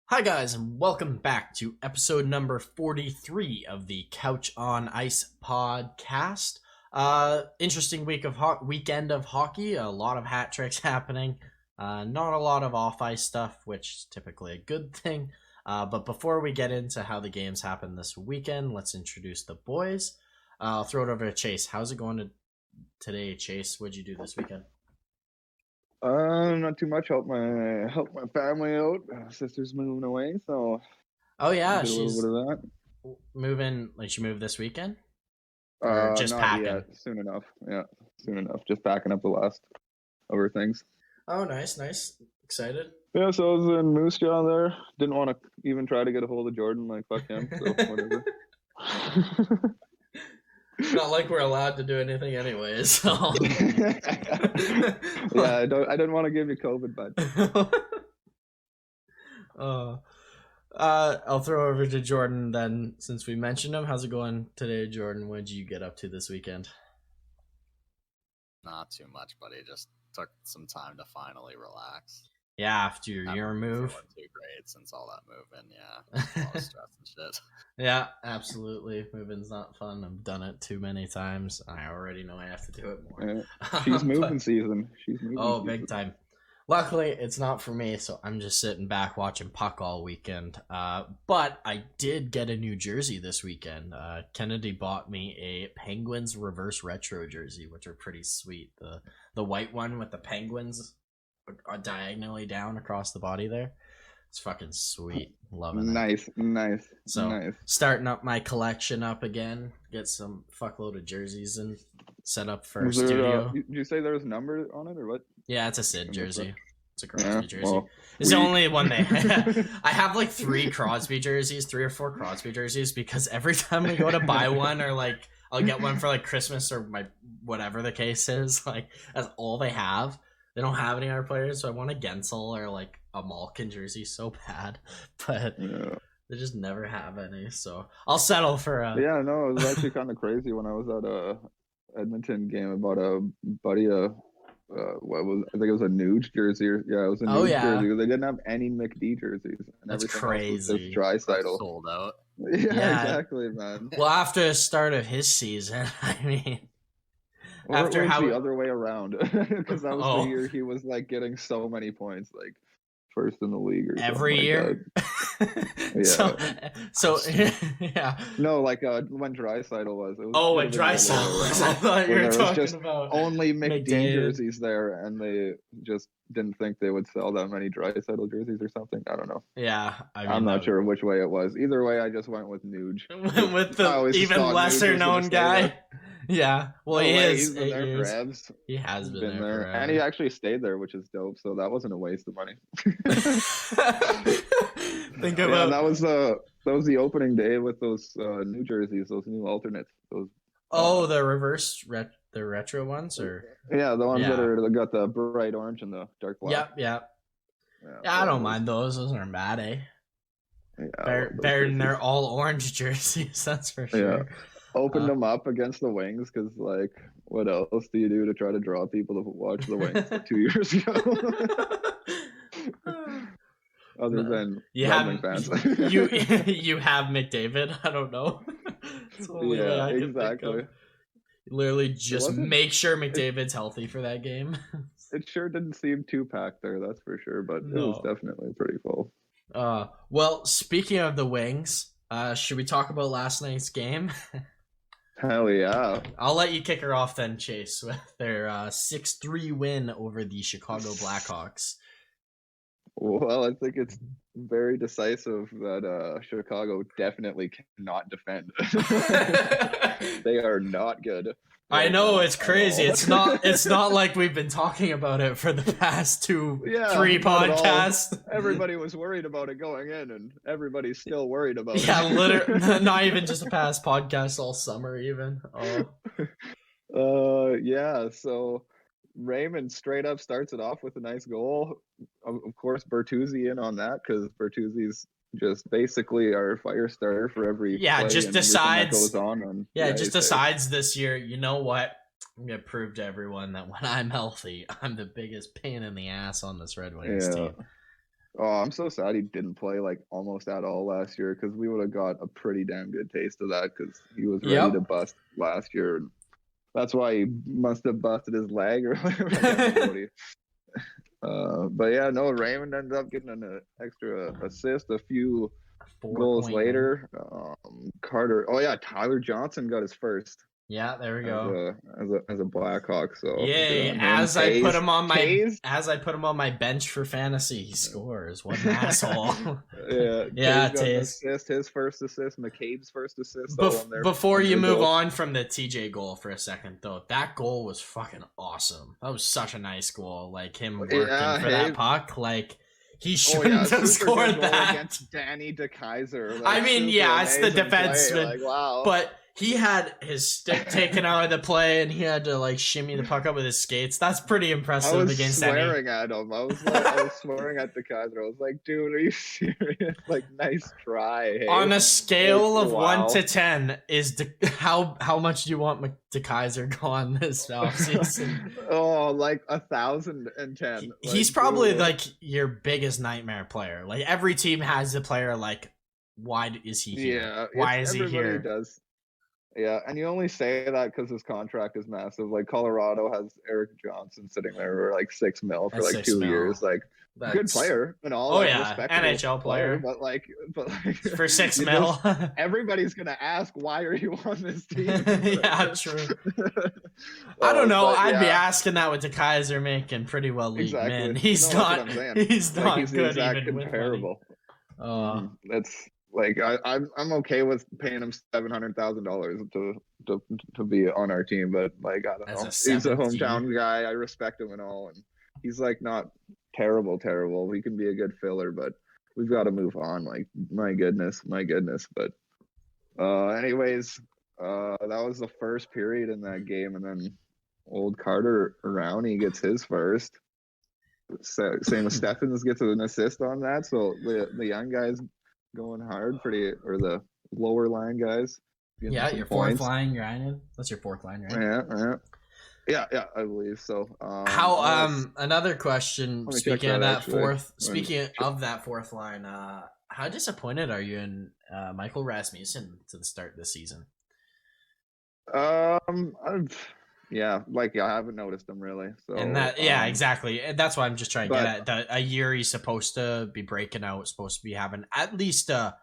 Hi guys, and welcome back to episode number 43 of the Couch on Ice podcast. Interesting weekend of hockey. A lot of hat tricks happening. Not a lot of off ice stuff, which is typically a good thing. But before we get into how the games happened this weekend, let's introduce the boys. I'll throw it over to Chase. How's it going today, Chase? What'd you do this weekend? Not too much. Help my family out. Sister's moving away, so Oh yeah, did a she's little bit of moving. Like she moved this weekend, that. or just Not packing? yet. Soon enough. Yeah, soon enough. Just packing up the last of her things. Oh, nice. Excited. Yeah, so I was in Moose Jaw there. Didn't want to even try to get a hold of Jordan. Like fuck him. So whatever. Not like we're allowed to do anything anyways. So. Yeah, I didn't want to give you COVID, bud. I'll throw over to Jordan then, since we mentioned him. How's it going today, Jordan? What did you get up to this weekend? Not too much, buddy. Just took some time to finally relax. Yeah, after your move. Feeling too great since all that moving. Yeah, a lot of stress and shit. Yeah, absolutely. Moving's not fun. I've done it too many times. I already know I have to do it more. Yeah. She's moving season. She's moving. Oh, season. big time. Luckily, it's not for me, so I'm just sitting back watching puck all weekend. But I did get a new jersey this weekend. Kennedy bought me a Penguins reverse retro jersey, which are pretty sweet. The white one with the Penguins diagonally down across the body there. It's fucking sweet. Loving it. Nice. So starting up my collection up again. Get some fuckload of jerseys and set up for studio. Did you say there was a number on it or what? Yeah, it's a Sid jersey. It's a Crosby jersey. Well, it's the only one they have. I have like three or four Crosby jerseys, because every time we go to buy one, or like I'll get one for like Christmas or my whatever the case is, like that's all they have. They don't have any other players, so I want a Gensel or like a Malkin jersey so bad, but they just never have any. So I'll settle for a. Yeah, no, it was actually kind of crazy when I was at a Edmonton game about a buddy. I think it was a Nuge jersey. It was a Nuge jersey. They didn't have any McD jerseys. And that's crazy. Draisaitl Sold out. Yeah, exactly, man. Well, after the start of his season, I mean. After the other way around, because that was the year he was like getting so many points, like first in the league or every year. Yeah. So yeah. No, like when Draisaitl was. When Draisaitl was. I thought you were talking about only McD jerseys there, and they just didn't think they would sell that many Draisaitl jerseys or something. I don't know. Yeah, I'm not sure which way it was. Either way, I just went with Nuge. With the even lesser known guy. Yeah, well, he's been there for Evs. He has been there, and he actually stayed there, which is dope. So that wasn't a waste of money. Think about that was the opening day with those new jerseys, those new alternates. Those the retro ones, or the ones that got the bright orange and the dark black. Yeah, I don't mind those. Those aren't bad, eh? Yeah, better than their all orange jerseys. That's for sure. Yeah. Opened them up against the Wings because, like, what else do you do to try to draw people to watch the Wings 2 years ago? Other than fans. you have McDavid. I don't know. Yeah, exactly. Literally just make sure McDavid's healthy for that game. It sure didn't seem too packed there, that's for sure, but it was definitely pretty full. Well, speaking of the Wings, should we talk about last night's game? Hell yeah. I'll let you kick her off then, Chase, with their 6-3 win over the Chicago Blackhawks. Well, I think it's very decisive that Chicago definitely cannot defend. They are not good. I know, it's crazy. It's not like we've been talking about it for the past 3 podcasts. Everybody was worried about it going in, and everybody's still worried about it. Yeah, literally, not even just the past podcast, all summer even. So Raymond straight up starts it off with a nice goal. Of course, Bertuzzi in on that, because Bertuzzi's just basically our fire starter for every play just decides goes on decides this year, you know what, I'm gonna prove to everyone that when I'm healthy, I'm the biggest pain in the ass on this Red Wings team. Oh, I'm so sad he didn't play like almost at all last year because we would have got a pretty damn good taste of that because he was ready to bust last year. And that's why he must have busted his leg or whatever. But yeah, no, Raymond ended up getting an extra assist a few goals later. Carter, Tyler Johnson got his first. Yeah, there we go. As a Blackhawk, so yay! As I put him on my bench for fantasy, he scores. What an asshole! yeah. Taze. His first assist, McCabe's first assist. Before you move on from the TJ goal for a second, though, that goal was fucking awesome. That was such a nice goal. Like him working for that puck, like. He shouldn't have scored that against Danny DeKeyser. I mean, it's the defenseman. Like, wow. But he had his stick taken out of the play, and he had to like shimmy the puck up with his skates. That's pretty impressive against Danny. I was swearing at him. I was swearing at DeKeyser. I was like, dude, are you serious? Like, nice try. Hey. On a scale of 1 to 10, how much do you want DeKeyser gone this offseason? Oh, like 1,010. He's probably like your biggest nightmare player. Like every team has a player like, why is he here? Yeah, why is he here? Does. Yeah, and you only say that because his contract is massive. Like Colorado has Eric Johnson sitting there for like $6 million for like 2 years. Like good player and all. Oh yeah, NHL player. But like for $6 million, everybody's gonna ask, why are you on this team? Yeah, true. I don't know. I'd be asking that with DeKeyser making pretty well league, man. He's not good even with money. That's. Like I'm okay with paying him $700,000 to be on our team, but like I don't know. He's a hometown guy. I respect him and all, and he's like not terrible. He can be a good filler, but we've got to move on. Like my goodness. But anyways, that was the first period in that game, and then old Carter Rowney gets his first. Same with Stephens gets an assist on that. So the young guys going hard or the lower line guys. Yeah, your fourth line grinding. That's your fourth line, right? Yeah, I believe so. Another question. Speaking of that fourth line, how disappointed are you in Michael Rasmussen to the start of the season? I haven't noticed him really. So and that, exactly. That's why I'm just trying to get at. A year he's supposed to be breaking out, supposed to be having at least a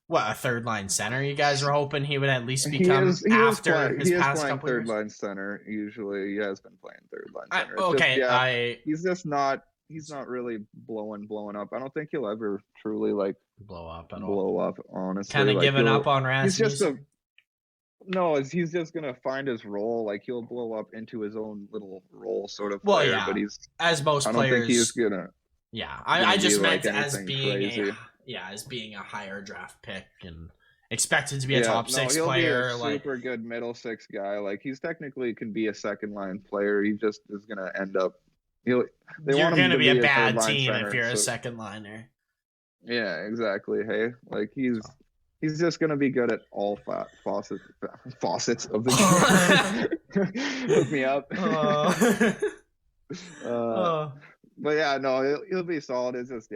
third line center. You guys were hoping he would at least become after his past couple years. Third line center usually. He has been playing third line center. He's just not. He's not really blowing up. I don't think he'll ever truly like blow up. Honestly, kind of giving up on Rasmussen. He's just gonna find his role. Like he'll blow up into his own little role, sort of. Player, yeah. But he's as most players. I don't think he's gonna. Yeah, I just meant as being as being a higher draft pick and expected to be a top 6 player. He'll be a super good middle 6 guy. Like he's technically can be a second line player. He just is gonna end up. You're gonna be a bad team if you're a second liner. Yeah, exactly. Hey, like he's just going to be good at all faucets of the game. Hook me up. But yeah, no, he'll be solid. It's just,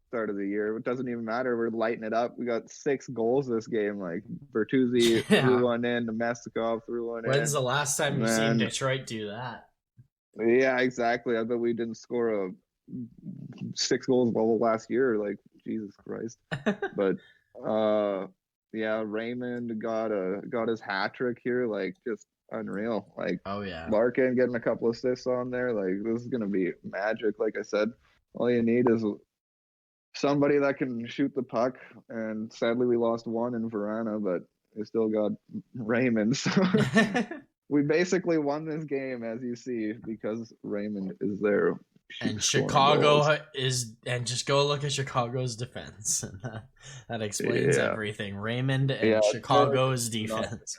start of the year. It doesn't even matter. We're lighting it up. We got 6 goals this game. Like Bertuzzi threw one in, Nemestikov threw one in. When's the last time you've seen Detroit do that? Yeah, exactly. I bet we didn't score 6 goals all last year. Like, Jesus Christ. But Raymond got his hat trick here, like just unreal. Like Larkin getting a couple assists on there. Like this is gonna be magic. Like I said, all you need is somebody that can shoot the puck. And sadly, we lost one in Verana, but we still got Raymond. So we basically won this game, as you see, because Raymond is there. And Chicago and just go look at Chicago's defense, and that explains everything. Raymond and Chicago's defense.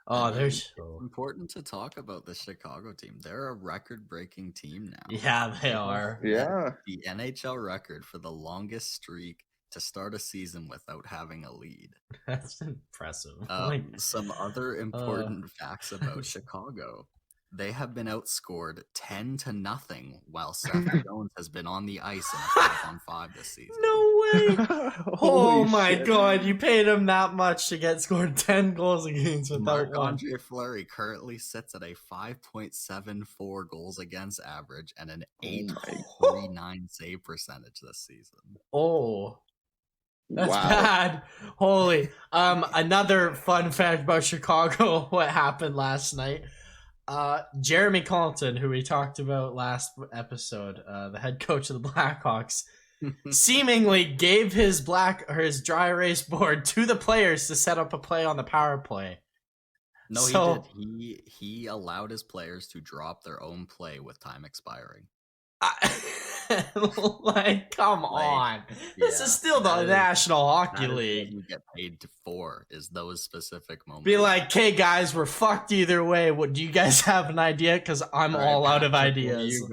There's important to talk about the Chicago team. They're a record-breaking team now. Yeah, they are. Yeah, the NHL record for the longest streak to start a season without having a lead. That's impressive. Some other important facts about Chicago. They have been outscored 10-0 while Seth Jones has been on the ice in a 5-on-5 this season. No way! Oh my shit. God, you paid him that much to get scored 10 goals against without one. Marc-Andre Fleury currently sits at a 5.74 goals against average and an 8.39 save percentage this season. Oh, that's bad. Holy. Another fun fact about Chicago, what happened last night. Jeremy Colleton, who we talked about last episode, the head coach of the Blackhawks, seemingly gave his dry erase board to the players to set up a play on the power play. No, he did. He allowed his players to drop their own play with time expiring. Come on. This is still the National Hockey League. What you get paid for is those specific moments. Be like, hey guys, we're fucked either way. What do you guys have an idea? Because I'm all out of ideas.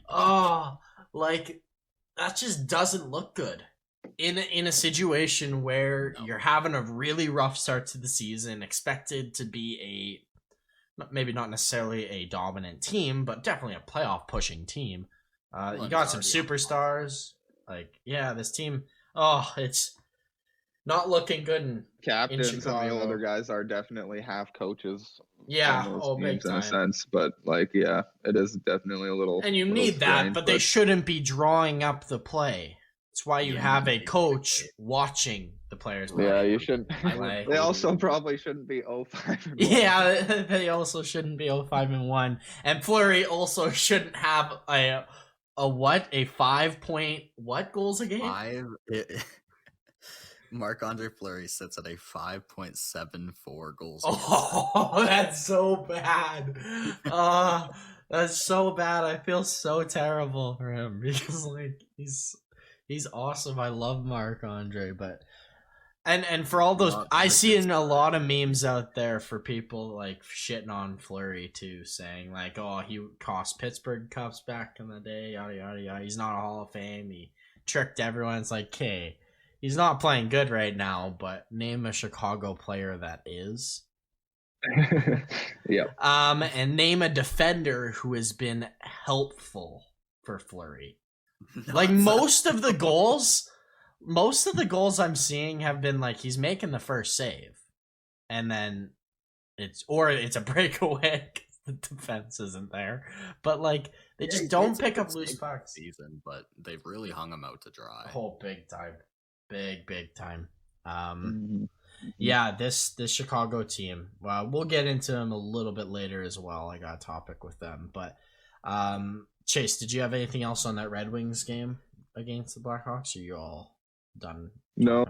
Oh, like that just doesn't look good. In a situation where you're having a really rough start to the season, expected to be maybe not necessarily a dominant team, but definitely a playoff pushing team. You got some superstars. This team. Oh, it's not looking good. In Captains in and the older guys are definitely half coaches. Yeah, big time. In a sense, but it is definitely a little. And you need that, but they shouldn't be drawing up the play. That's why you have a coach watching the players play. Yeah, you shouldn't. They also probably shouldn't be 0-5-1. Yeah, they also shouldn't be 0-5-1. And Fleury also shouldn't have a 5 point goals a game? Marc-Andre Fleury sits at a 5.74 goals. Oh, that's so bad. That's so bad. I feel so terrible for him because he's awesome. I love Marc-Andre, but and for all those, I see in a lot of memes out there for people like shitting on Fleury too, saying like, oh, he cost Pittsburgh cups back in the day, yada yada yada. He's not a Hall of Fame. He tricked everyone. It's like, okay, he's not playing good right now, but name a Chicago player that is. Yeah. And name a defender who has been helpful for Fleury. Like most of the goals I'm seeing have been like he's making the first save, and then it's a breakaway because the defense isn't there. But like they just don't pick up loose pucks. Season, but they've really hung him out to dry. Oh, big time, big time. Yeah, this Chicago team. Well, we'll get into them a little bit later as well. I got a topic with them, but Chase, did you have anything else on that Red Wings game against the Blackhawks? Or are you all done? No,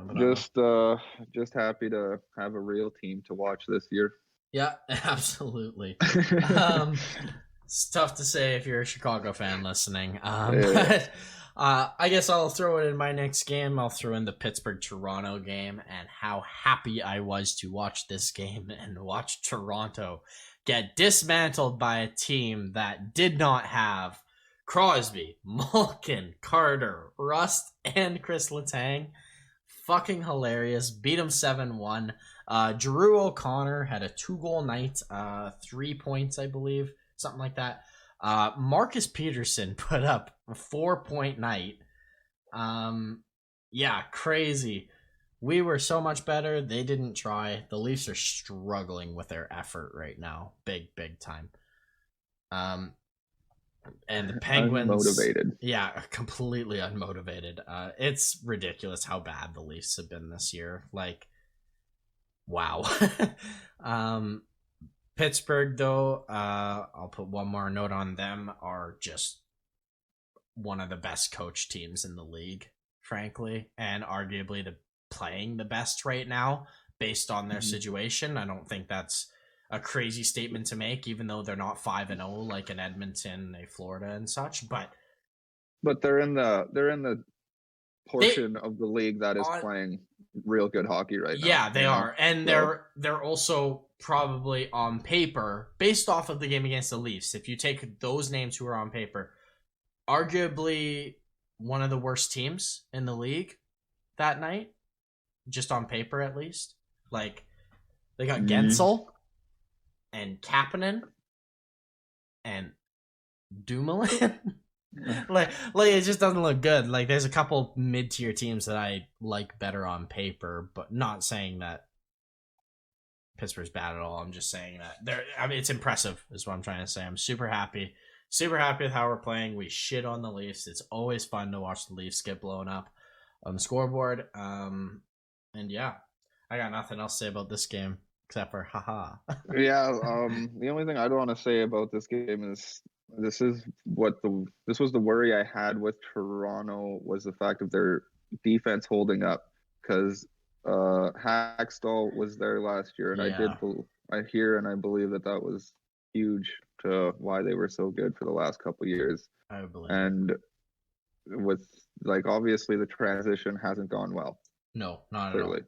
just happy to have a real team to watch this year. Yeah, absolutely. It's tough to say if you're a Chicago fan listening. But I guess I'll throw it in my next game. I'll throw in the Pittsburgh-Toronto game and how happy I was to watch this game and watch Toronto get dismantled by a team that did not have Crosby, Malkin, Carter, Rust, and Chris Letang. Fucking hilarious. Beat him 7-1. Drew O'Connor had a 2-goal night, 3 points, I believe, something like that. Marcus Peterson put up a 4-point night. Yeah, crazy. We were so much better. They didn't try. The Leafs are struggling with their effort right now. Big time. And the Penguins... Unmotivated. Yeah, completely unmotivated. It's ridiculous how bad the Leafs have been this year. Like, wow. Pittsburgh, though, I'll put one more note on them, are just one of the best coach teams in the league, frankly, and arguably playing the best right now based on their situation. I don't think that's a crazy statement to make, even though they're not 5-0 like in Edmonton, Florida, and such. But they're in the portion of the league that is playing real good hockey right now. Yeah, they are, and they're also probably on paper, based off of the game against the Leafs. If you take those names who are on paper, arguably one of the worst teams in the league that night, just on paper at least. Like they got Gensel and Kapanen and Dumoulin. like it just doesn't look good. Like there's a couple mid-tier teams that I like better on paper, but not saying that Pittsburgh's bad at all. I'm just saying that it's impressive is what I'm trying to say. I'm super happy with how we're playing. We shit on the Leafs. It's always fun to watch the Leafs get blown up on the scoreboard. And yeah, I got nothing else to say about this game except for haha. Yeah, the only thing I don't want to say about this game is this was the worry I had with Toronto, was the fact of their defense holding up, because Hackstall was there last year, and I hear and I believe that was huge to why they were so good for the last couple of years. I believe. And with obviously the transition hasn't gone well. No, not clearly. At all.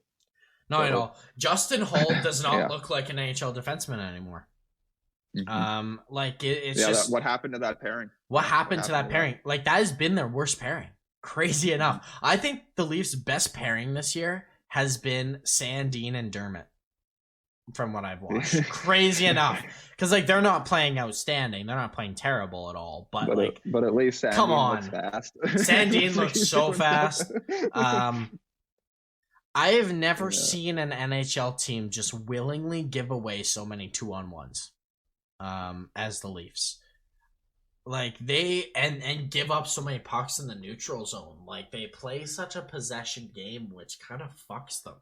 Not at all. Justin Hull does not look like an NHL defenseman anymore. Mm-hmm. It's just what happened to that pairing? What happened to that pairing? Like that has been their worst pairing. Crazy enough. I think the Leafs' best pairing this year has been Sandin and Dermott. From what I've watched. Crazy enough. Because they're not playing outstanding. They're not playing terrible at all. But at least Sandin looks fast. Sandin looks so fast. I have never seen an NHL team just willingly give away so many 2-on-1s as the Leafs. They and give up so many pucks in the neutral zone. They play such a possession game, which kind of fucks them.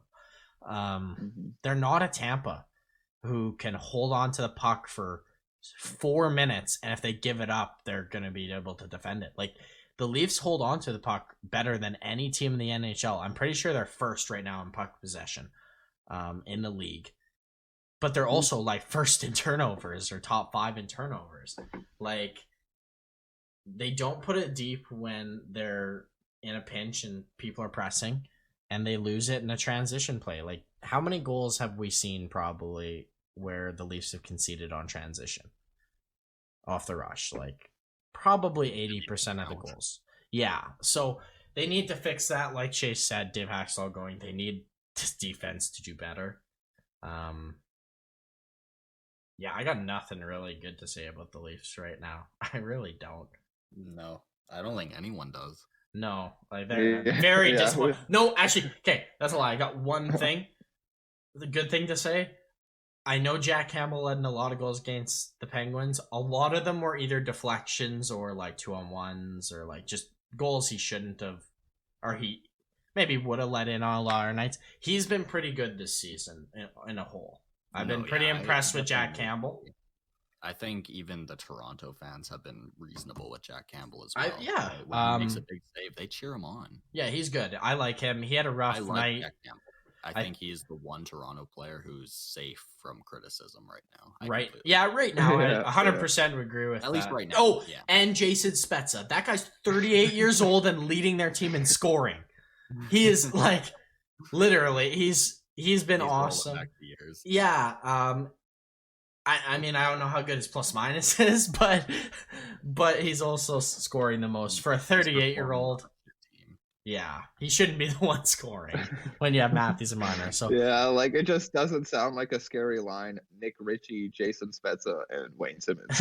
They're not a Tampa who can hold on to the puck for 4 minutes, and if they give it up, they're going to be able to defend it. The Leafs hold on to the puck better than any team in the NHL. I'm pretty sure they're first right now in puck possession in the league. But they're also first in turnovers or top 5 in turnovers. They don't put it deep when they're in a pinch and people are pressing, and they lose it in a transition play. How many goals have we seen probably where the Leafs have conceded on transition off the rush? Probably 80% of the goals. Yeah. So they need to fix that. Like Chase said, Dave Haxtell going, they need this defense to do better. Yeah, I got nothing really good to say about the Leafs right now. I really don't. No, I don't think anyone does. No, they're very disappointed. No, actually, okay, that's a lie. I got one thing. The good thing to say. I know Jack Campbell led in a lot of goals against the Penguins. A lot of them were either deflections or 2-on-1s or just goals he shouldn't have, or he maybe would have let in on a lot of nights. He's been pretty good this season in a whole. I've been pretty impressed with Jack Campbell. I think even the Toronto fans have been reasonable with Jack Campbell as well. When he makes a big save, they cheer him on. Yeah, he's good. I like him. He had a rough night. Jack Campbell. I think he's the one Toronto player who's safe from criticism right now. Right now, I 100% would agree with that. At least right now. Oh, and Jason Spezza. That guy's 38 years old and leading their team in scoring. He is literally, he's been awesome. Back the years. Yeah. I mean, I don't know how good his plus minus is, but he's also scoring the most for a 38-year-old. Yeah, he shouldn't be the one scoring when you have Matthews and Marner. So yeah, it just doesn't sound like a scary line. Nick Ritchie, Jason Spezza, and Wayne Simmons.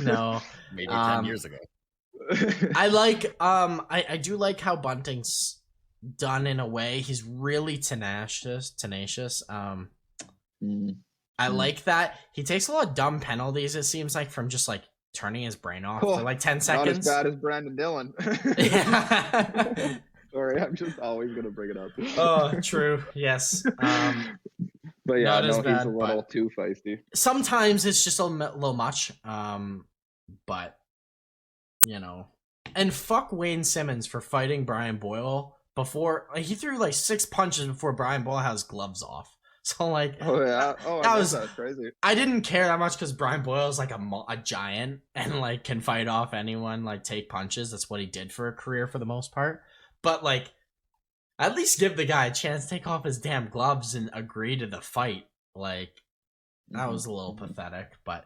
No, maybe 10 years ago. I do like how Bunting's done in a way. He's really tenacious. I like that he takes a lot of dumb penalties. It seems from just turning his brain off for 10 seconds. Not as bad as Brandon Dillon. Yeah. Sorry, I'm just always gonna bring it up. Oh, true. Yes. But yeah, he's a little too feisty. Sometimes it's just a little much. But and fuck Wayne Simmons for fighting Brian Boyle before he threw 6 punches before Brian Boyle has gloves off. So that was crazy. I didn't care that much because Brian Boyle is a giant and can fight off anyone, take punches. That's what he did for a career for the most part. But at least give the guy a chance to take off his damn gloves and agree to the fight. That was a little pathetic. But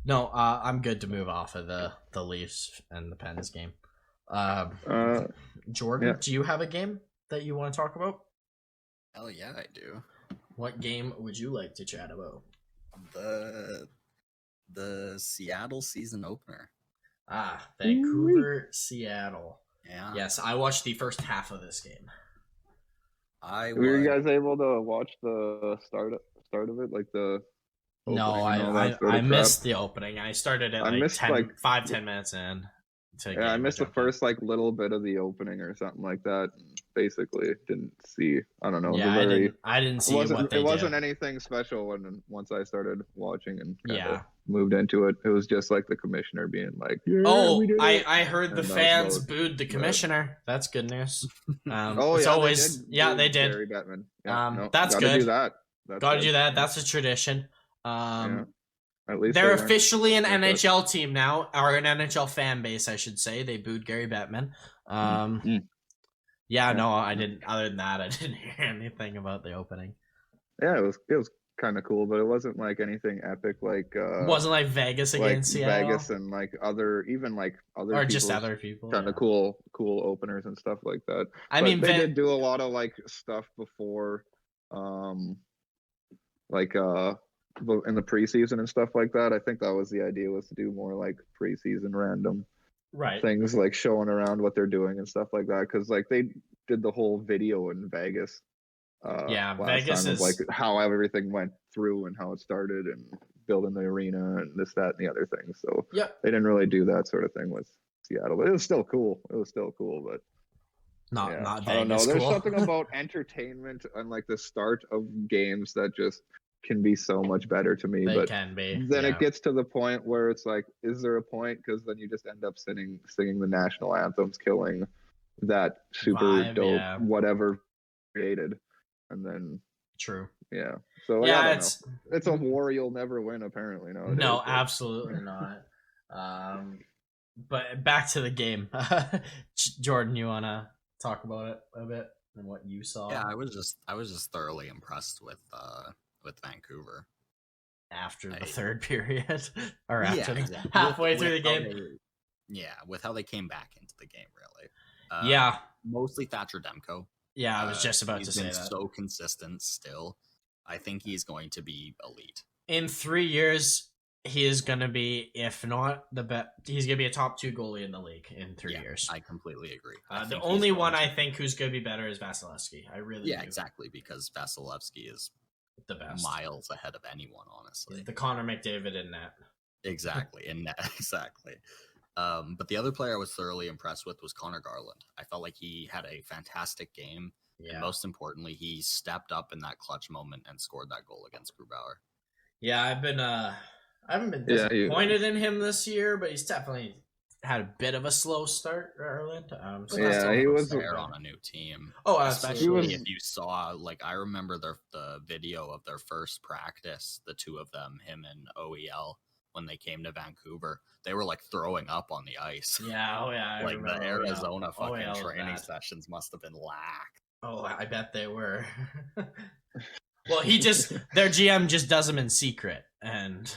no, I'm good to move off of the Leafs and the Pens game. Jordan, do you have a game that you want to talk about? Hell yeah, I do. What game would you like to chat about? The Seattle season opener. Vancouver, Seattle. Yeah. Yes, I watched the first half of this game. Were you guys able to watch the start of it, like the No, I missed the opening. I started at 5-10 minutes in. I missed the first little bit of the opening or something like that. Basically, didn't see. I don't know. Yeah, I didn't see what they did. It wasn't anything special once I started watching and moved into it. It was just like the commissioner being like, I heard the fans booed the commissioner. That's good news. It's always they did. Gary Bettman. That's good. Do that. Gotta do that. That's a tradition. At least they're officially an NHL team now, or an NHL fan base, I should say. They booed Gary Bettman. No, I didn't. Other than that, I didn't hear anything about the opening. Yeah, it was kind of cool, but it wasn't like anything epic. It wasn't like Vegas against Seattle. Vegas and other or just other people. Kind of cool openers and stuff like that. They did do a lot of stuff before, in the preseason and stuff like that. I think that was the idea, was to do more preseason random things, showing around what they're doing and stuff like that, because they did the whole video in Vegas. Vegas is how everything went through and how it started and building the arena and this, that, and the other thing. So they didn't really do that sort of thing with Seattle, but it was still cool. But not Vegas. I don't know. There's cool. something about entertainment and the start of games that just can be so much better to me. They can be. Then it gets to the point where it's is there a point? Because then you just end up singing the national anthems, killing that super vibe, dope whatever created, and then true. Yeah. So it's a war you'll never win, apparently. No, absolutely not. But back to the game. Jordan, you wanna talk about it a bit and what you saw? Yeah, I was just thoroughly impressed with Vancouver after the third period, or after halfway through the game. With how they came back into the game, really. Mostly Thatcher Demko. Yeah, I was just about to say that. So consistent still. I think he's going to be elite. In 3 years, he is going to be, if not the best, he's going to be a top 2 goalie in the league in 3 years. I completely agree. The only one I think who's going to be better is Vasilevsky. I really do. Yeah, exactly, because Vasilevsky is the best, miles ahead of anyone, honestly. The Connor McDavid in net. Exactly, in net, exactly. But the other player I was thoroughly impressed with was Conor Garland. I felt like he had a fantastic game. Yeah. And most importantly, he stepped up in that clutch moment and scored that goal against Grubauer. Yeah, I haven't been disappointed in him this year, but he's definitely had a bit of a slow start, Rhylan. He was there on a new team. Oh, especially if you saw, I remember the video of their first practice, the two of them, him and OEL, when they came to Vancouver. They were throwing up on the ice. Yeah, the Arizona fucking training sessions must have been lack. Oh, I bet they were. Well, their GM just does them in secret, and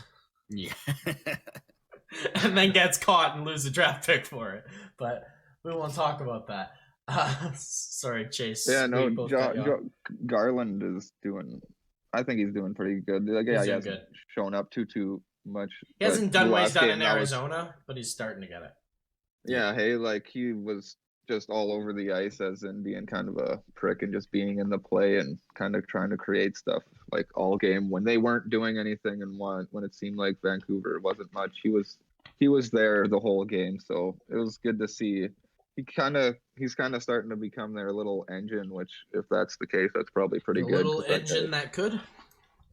and then gets caught and lose a draft pick for it. But we won't talk about that. Sorry, Chase. Yeah, no, Garland is doing. I think he's doing pretty good. He hasn't shown up too much. He hasn't done what he's done in Arizona, but he's starting to get it. Yeah, he was just all over the ice, as in being kind of a prick and just being in the play and kind of trying to create stuff all game when they weren't doing anything, and when it seemed like Vancouver wasn't much, he was there the whole game. So it was good to see. He's kind of starting to become their little engine, which, if that's the case, that's probably pretty good. Little engine that could.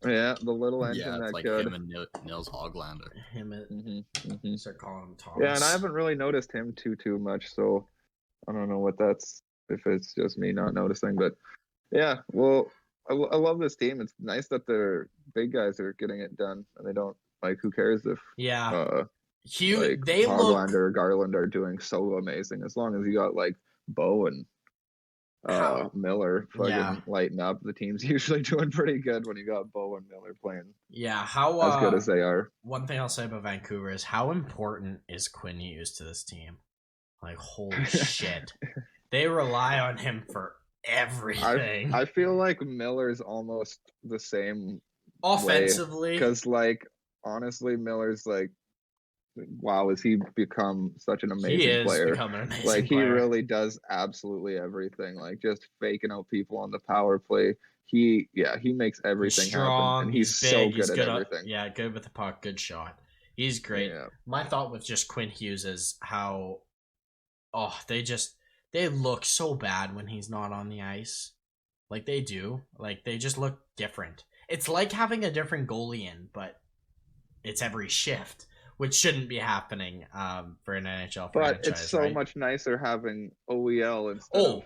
Yeah, the little engine that could. Him and Nils Hoglander. Start calling him Thomas. Yeah, and I haven't really noticed him too much, so I don't know if it's just me not noticing, but yeah, well, I love this team. It's nice that their big guys are getting it done, and they don't who cares if Hoglander or Garland are doing so amazing, as long as you got Bo and Miller lighting up. The team's usually doing pretty good when you got Bo and Miller playing. Yeah, as good as they are. One thing I'll say about Vancouver is, how important is Quinn Hughes to this team? Holy shit. They rely on him for everything. I feel like Miller's almost the same offensively, because honestly, Miller's like, wow, has he become such an amazing player? He is becoming an amazing player. He really does absolutely everything. Like just faking out people on the power play. He makes everything strong, happen, and he's big, so good at everything. Good with the puck, good shot. He's great. Yeah. My thought with just Quinn Hughes is how, they look so bad when he's not on the ice. Like they do. Like they just look different. It's like having a different goalie in, but it's every shift, which shouldn't be happening for an NHL franchise. But it's so much nicer having OEL instead of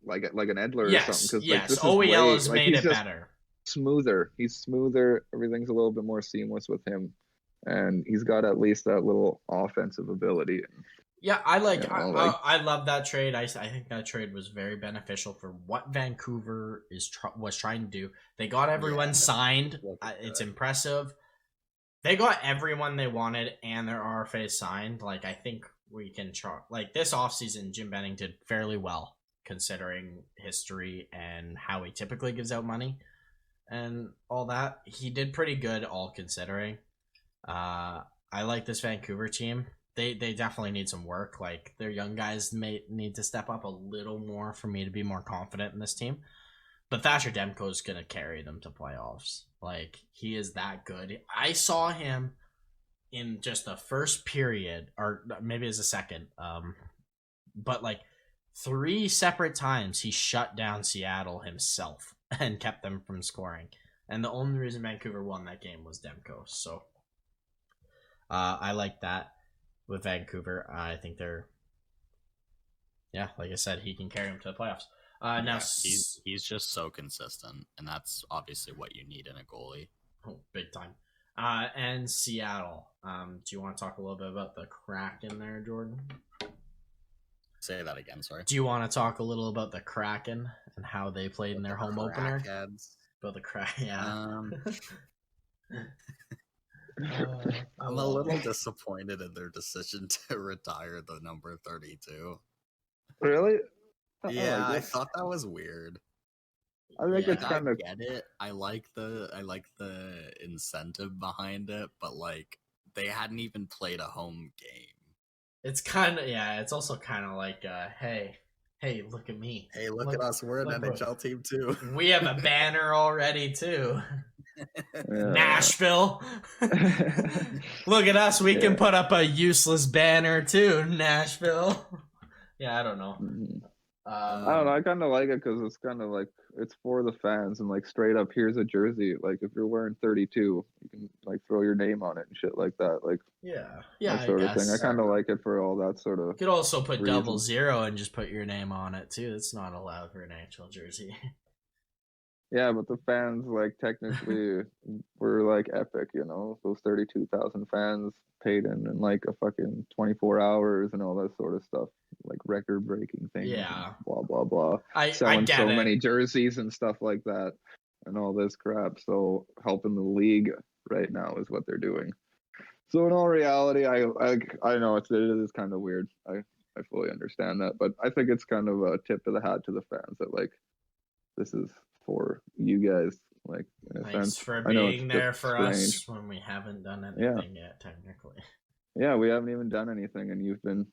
like an Edler or something. Yes, OEL has made it better. Smoother. He's smoother. Everything's a little bit more seamless with him, and he's got at least that little offensive ability. Yeah, I love that trade. I think that trade was very beneficial for what Vancouver was trying to do. They got everyone signed. It's impressive. They got everyone they wanted, and their RFA signed. Like, I think we can like this offseason, Jim Benning did fairly well considering history and how he typically gives out money and all that. He did pretty good, all considering. I like this Vancouver team. They definitely need some work. Like, their young guys may need to step up a little more for me to be more confident in this team. But Thatcher Demko is going to carry them to playoffs. Like, he is that good. I saw him in just the first period, or maybe it's the second. But, like, 3 separate times he shut down Seattle himself and kept them from scoring. And the only reason Vancouver won that game was Demko. So, I like that. With Vancouver, I think they're, like I said, he can carry them to the playoffs. Now he's just so consistent, and that's obviously what you need in a goalie. Oh, big time. And Seattle. Do you want to talk a little bit about the Kraken there, Jordan? Say that again. Sorry. Do you want to talk a little about the Kraken and how they played in their home opener? About the Kraken, yeah. I'm a little disappointed in their decision to retire the number 32. Really? Yeah, I thought that was weird. I think it's kind of. I get it. I like the incentive behind it, but like they hadn't even played a home game. It's kind of It's also kind of like, hey, look at me. Hey, look at us. We're an NHL team too. We have a banner already too. Nashville. Look at us. We can put up a useless banner too. Nashville. I don't know. I don't know. I kind of like it because it's kind of like it's for the fans and like straight up. Here's a jersey. Like if you're wearing 32, you can like throw your name on it and shit like that. Like that sort of thing. I kind of like it for all that sort of. You could also put reason. 00 and just put your name on it too. It's not allowed for an actual jersey. Yeah, but the fans, like, technically were, like, epic, you know? Those 32,000 fans paid in like, a fucking 24 hours and all that sort of stuff. Like, record-breaking things. Yeah. Blah, blah, blah. Selling so many jerseys and stuff like that and all this crap. So, helping the league right now is what they're doing. So, in all reality, I know it is kind of weird. I fully understand that. But I think it's kind of a tip of the hat to the fans that, like, this is for you guys, like, in a sense. For being there for us when we haven't done anything yet, technically. Yeah, we haven't even done anything, and you've been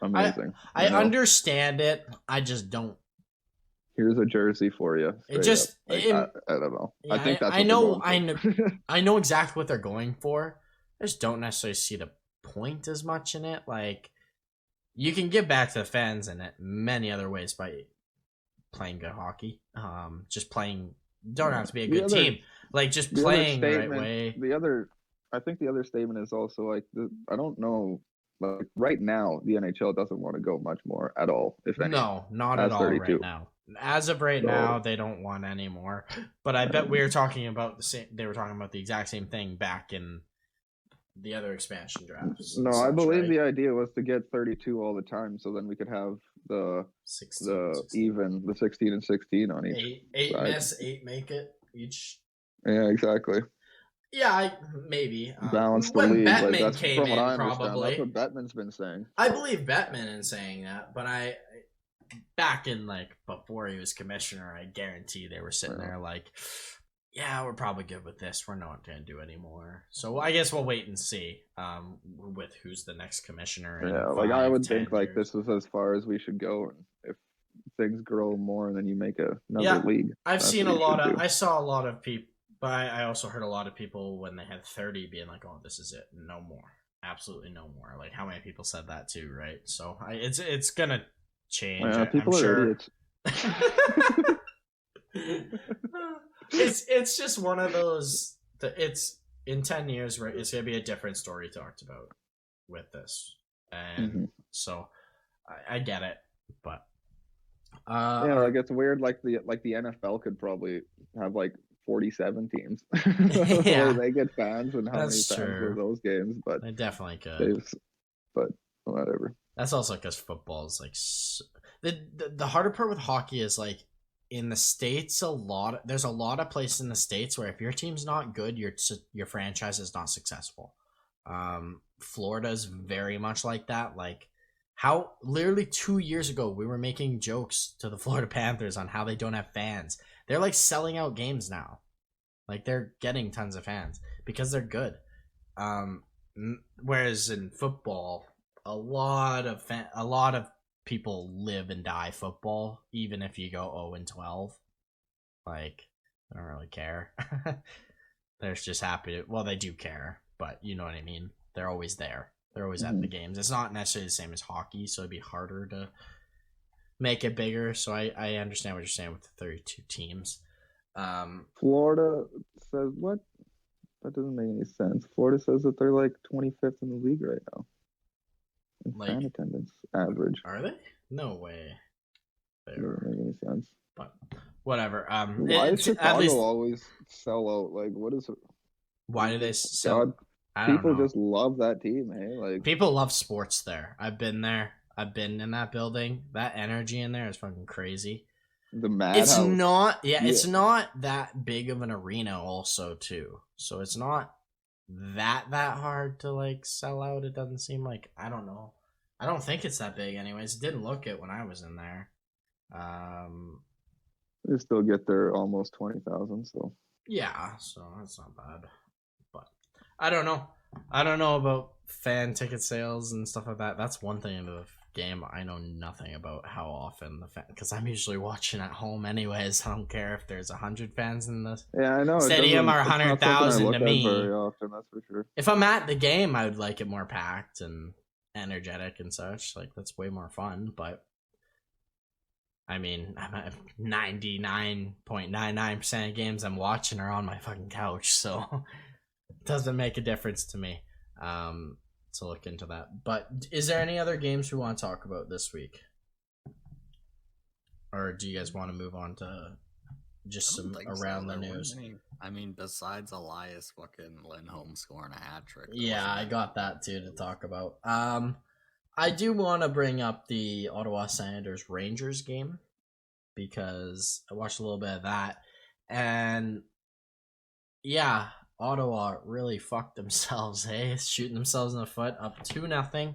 amazing. I understand it. I just don't. Here's a jersey for you. I don't know. Yeah, I think that's. I know exactly what they're going for. I just don't necessarily see the point as much in it. Like, you can give back to the fans in it many other ways by playing good hockey. Just playing. Don't have to be a good team. Like, just playing the right way. I think the other statement is also like, I don't know. Like right now, the NHL doesn't want to go much more at all. If any. No, not at all 32. Right now. As of right now, they don't want any more. But I bet we were talking about the same. They were talking about the exact same thing back in the other expansion drafts. No, I believe the idea was to get 32 all the time, so then we could have the 16 and 16 on each. 8 miss, 8 make it each. Yeah, exactly. Yeah, maybe. Balance the league. Bettman like, that's came from what in, I understand. probably. That's what Bettman's been saying. I believe Bettman in saying that, but back in, like, before he was commissioner, I guarantee they were sitting there like, yeah, we're probably good with this. We're not going to do anymore. So I guess we'll wait and see with who's the next commissioner. Yeah, like I would think like this is as far as we should go. And if things grow more, and then you make another league. I saw a lot of people, but I also heard a lot of people when they had 30 being like, oh, this is it. No more. Absolutely no more. Like how many people said that too, right? So it's going to change. Yeah, people are idiots. It's just one of those. It's in 10 years, right? It's gonna be a different story talked about with this, and so I get it, but yeah, like it's weird. Like the NFL could probably have like 47 teams. Yeah, they get fans, and how many fans are those games? But they definitely could. But whatever. That's also because football is like the harder part with hockey is like. In the States, there's a lot of places in the States where if your team's not good, your franchise is not successful. Florida's very much like that. Like how literally 2 years ago we were making jokes to the Florida Panthers on how they don't have fans. They're like selling out games now. Like they're getting tons of fans because they're good. Whereas in football, a lot of people live and die football, even if you go 0-12. Like, I don't really care. They're just happy they do care, but you know what I mean. They're always there. They're always at the games. It's not necessarily the same as hockey, so it'd be harder to make it bigger. So I understand what you're saying with the 32 teams. Florida says what? That doesn't make any sense. Florida says that they're like 25th in the league right now. Fan attendance average. Are they? No way. That doesn't make any sense. But whatever. Why does Chicago always sell out? Like, what is it? Why do they sell? People just love that team, hey? Like people love sports there. I've been there. I've been in that building. That energy in there is fucking crazy. The madhouse. It's not that big of an arena also too. So it's not that hard to like sell out. It doesn't seem like, I don't know. I don't think it's that big anyways. It didn't look it when I was in there. They still get their almost 20,000, so yeah, so that's not bad. But I don't know. I don't know about fan ticket sales and stuff like that. That's one thing in the game I know nothing about how often because I'm usually watching at home anyways. I don't care if there's 100 fans in the stadium or 100,000 to me. Very often, that's for sure. If I'm at the game, I would like it more packed and energetic and such. Like that's way more fun. But I mean, I'm at 99.99% of games I'm watching are on my fucking couch, so it doesn't make a difference to me. To look into that. But is there any other games we want to talk about this week? Or do you guys want to move on to just some around the news? I mean, besides Elias fucking Lindholm scoring a hat trick. Yeah, I got that too to talk about. I do want to bring up the Ottawa Senators Rangers game because I watched a little bit of that, and yeah, Ottawa really fucked themselves, shooting themselves in the foot, up 2-0.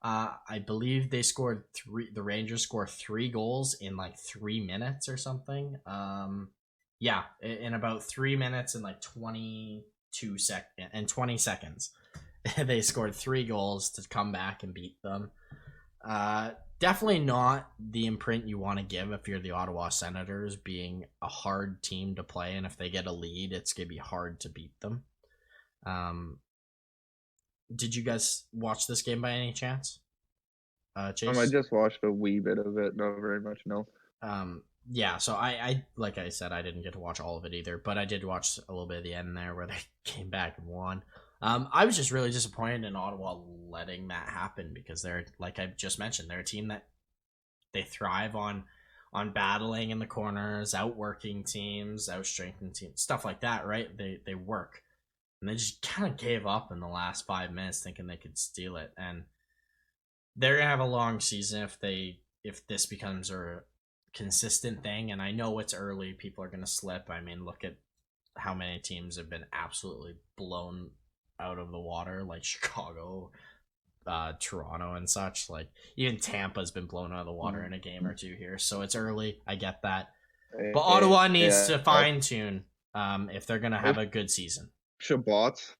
I believe they scored the Rangers scored 3 goals in like 3 minutes or something. Yeah, in about 3 minutes and like 20 seconds. They scored 3 goals to come back and beat them. Definitely not the imprint you want to give if you're the Ottawa Senators, being a hard team to play, and if they get a lead, it's going to be hard to beat them. Did you guys watch this game by any chance? Chase? I just watched a wee bit of it, not very much, no. Yeah, so I like I said, I didn't get to watch all of it either, but I did watch a little bit of the end there where they came back and won. I was just really disappointed in Ottawa letting that happen because they're, like I just mentioned, they're a team that they thrive on battling in the corners, outworking teams, outstrengthening teams, stuff like that, right? They work. And they just kind of gave up in the last 5 minutes thinking they could steal it. And they're going to have a long season if this becomes a consistent thing. And I know it's early. People are going to slip. I mean, look at how many teams have been absolutely blown out of the water, like Chicago, Toronto and such. Like even Tampa's been blown out of the water in a game or two here, so it's early. I get that, but Ottawa needs to fine tune. if they're gonna have a good season. Shabbat's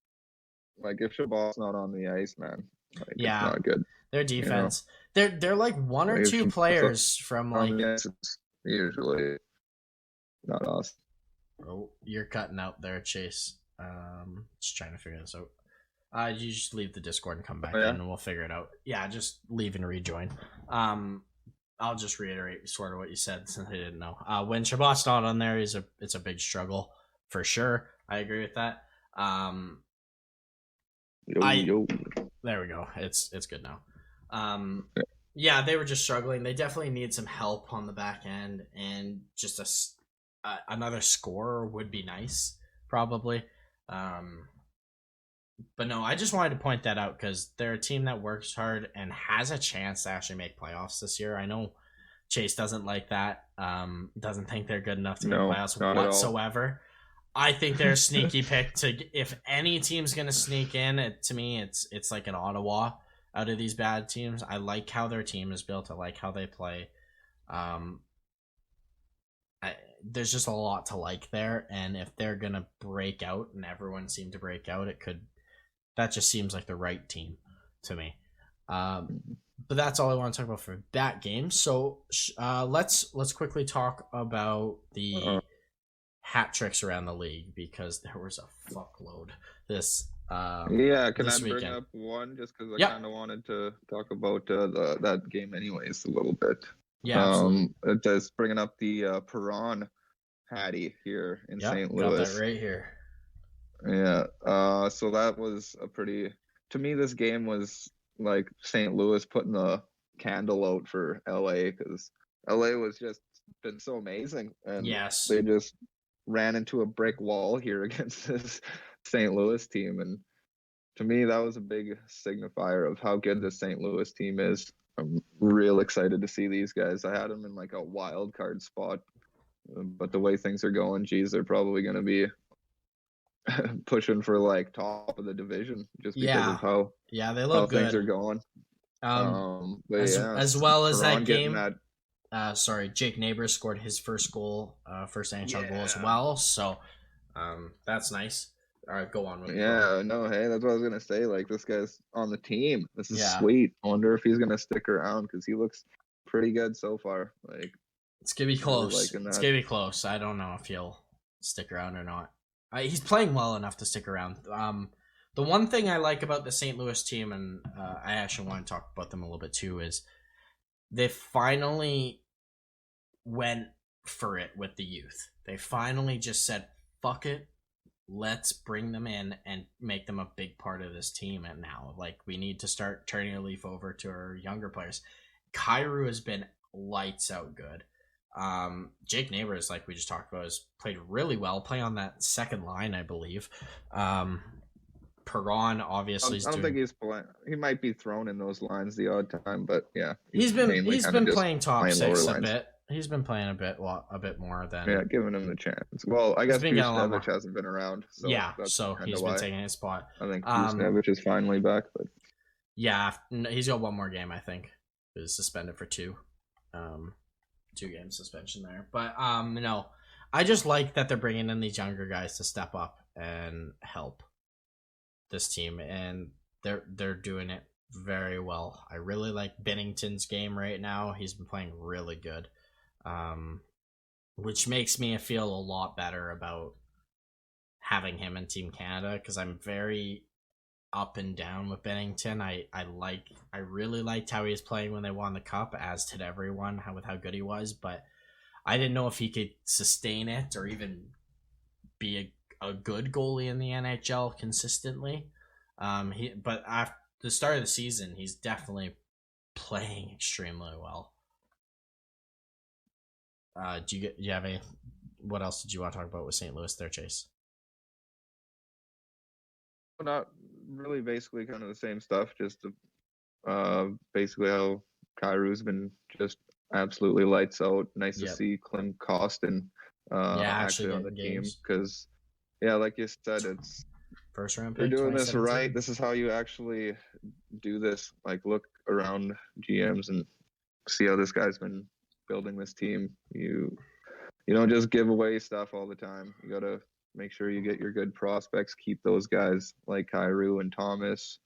if Shabbat's not on the ice, man, it's not good. Their defense, they're like one or two players from like. Yes, it's usually not us. Oh, you're cutting out there, Chase. Just trying to figure this out. You just leave the Discord and come back in, and we'll figure it out. Yeah, just leave and rejoin. I'll just reiterate sort of what you said since I didn't know. When Shabbat's not on there, it's a big struggle for sure. I agree with that. There we go. It's good now. Yeah, they were just struggling. They definitely need some help on the back end, and just another scorer would be nice, probably. But no, I just wanted to point that out because they're a team that works hard and has a chance to actually make playoffs this year. I know Chase doesn't like that. Doesn't think they're good enough to make playoffs whatsoever. I think they're a sneaky pick to, if any team's going to sneak in, to me, it's like an Ottawa out of these bad teams. I like how their team is built. I like how they play. There's just a lot to like there. And if they're going to break out, and everyone seemed to break out, that just seems like the right team to me. But that's all I want to talk about for that game. So let's quickly talk about the hat tricks around the league, because there was a fuckload this can I bring up one just because I kind of wanted to talk about that game anyways a little bit. Just bringing up the Perron Hattie here in St. Louis. Got that right here. So that was to me, this game was like St. Louis putting the candle out for LA, because LA was just been so amazing, and they just ran into a brick wall here against this St. Louis team. And to me, that was a big signifier of how good this St. Louis team is. I'm real excited to see these guys. I had them in like a wild card spot, but the way things are going, they're probably going to be pushing for like top of the division just because of how they look good. Things are going. As well as that game. Jake Neighbors scored his first goal, first NHL goal as well. So that's nice. All right, go on with hey, that's what I was gonna say. Like, this guy's on the team. This is sweet. I wonder if he's gonna stick around, because he looks pretty good so far. Like, it's gonna be close. It's gonna be close. I don't know if he'll stick around or not. He's playing well enough to stick around. The one thing I like about the St. Louis team, and I actually want to talk about them a little bit too, is they finally went for it with the youth. They finally just said, fuck it. Let's bring them in and make them a big part of this team. And now, like, we need to start turning a leaf over to our younger players. Kyrou has been lights out good. Jake Neighbors, like we just talked about, has played really well, playing on that second line, I believe. Perron obviously I don't think he's playing. He might be thrown in those lines the odd time, but he's been playing top six a bit. He's been playing a bit more than giving him the chance. Well, I guess Buchnevich hasn't been around, so so he's been taking his spot. I think Buchnevich is finally back, but he's got one more game. I think is suspended for 2 game suspension there. But no, I just like that they're bringing in these younger guys to step up and help this team, and they're doing it very well. I really like Binnington's game right now. He's been playing really good, which makes me feel a lot better about having him in Team Canada, because I'm very up and down with Binnington. I really liked how he was playing when they won the cup, as did everyone, with how good he was, but I didn't know if he could sustain it or even be a good goalie in the NHL consistently. But after the start of the season, he's definitely playing extremely well. Do you have any? What else did you want to talk about with St. Louis there, Chase? Not really. Basically, kind of the same stuff. Just basically how Kyrou's been just absolutely lights out. Nice to see Klim Kostin actually on the team, because like you said, it's first round pick. They're doing this right. This is how you actually do this. Like, look around GMs and see how this guy's been building this team. You don't just give away stuff all the time. You gotta Make sure you get your good prospects. Keep those guys like Kyrou and Thomas,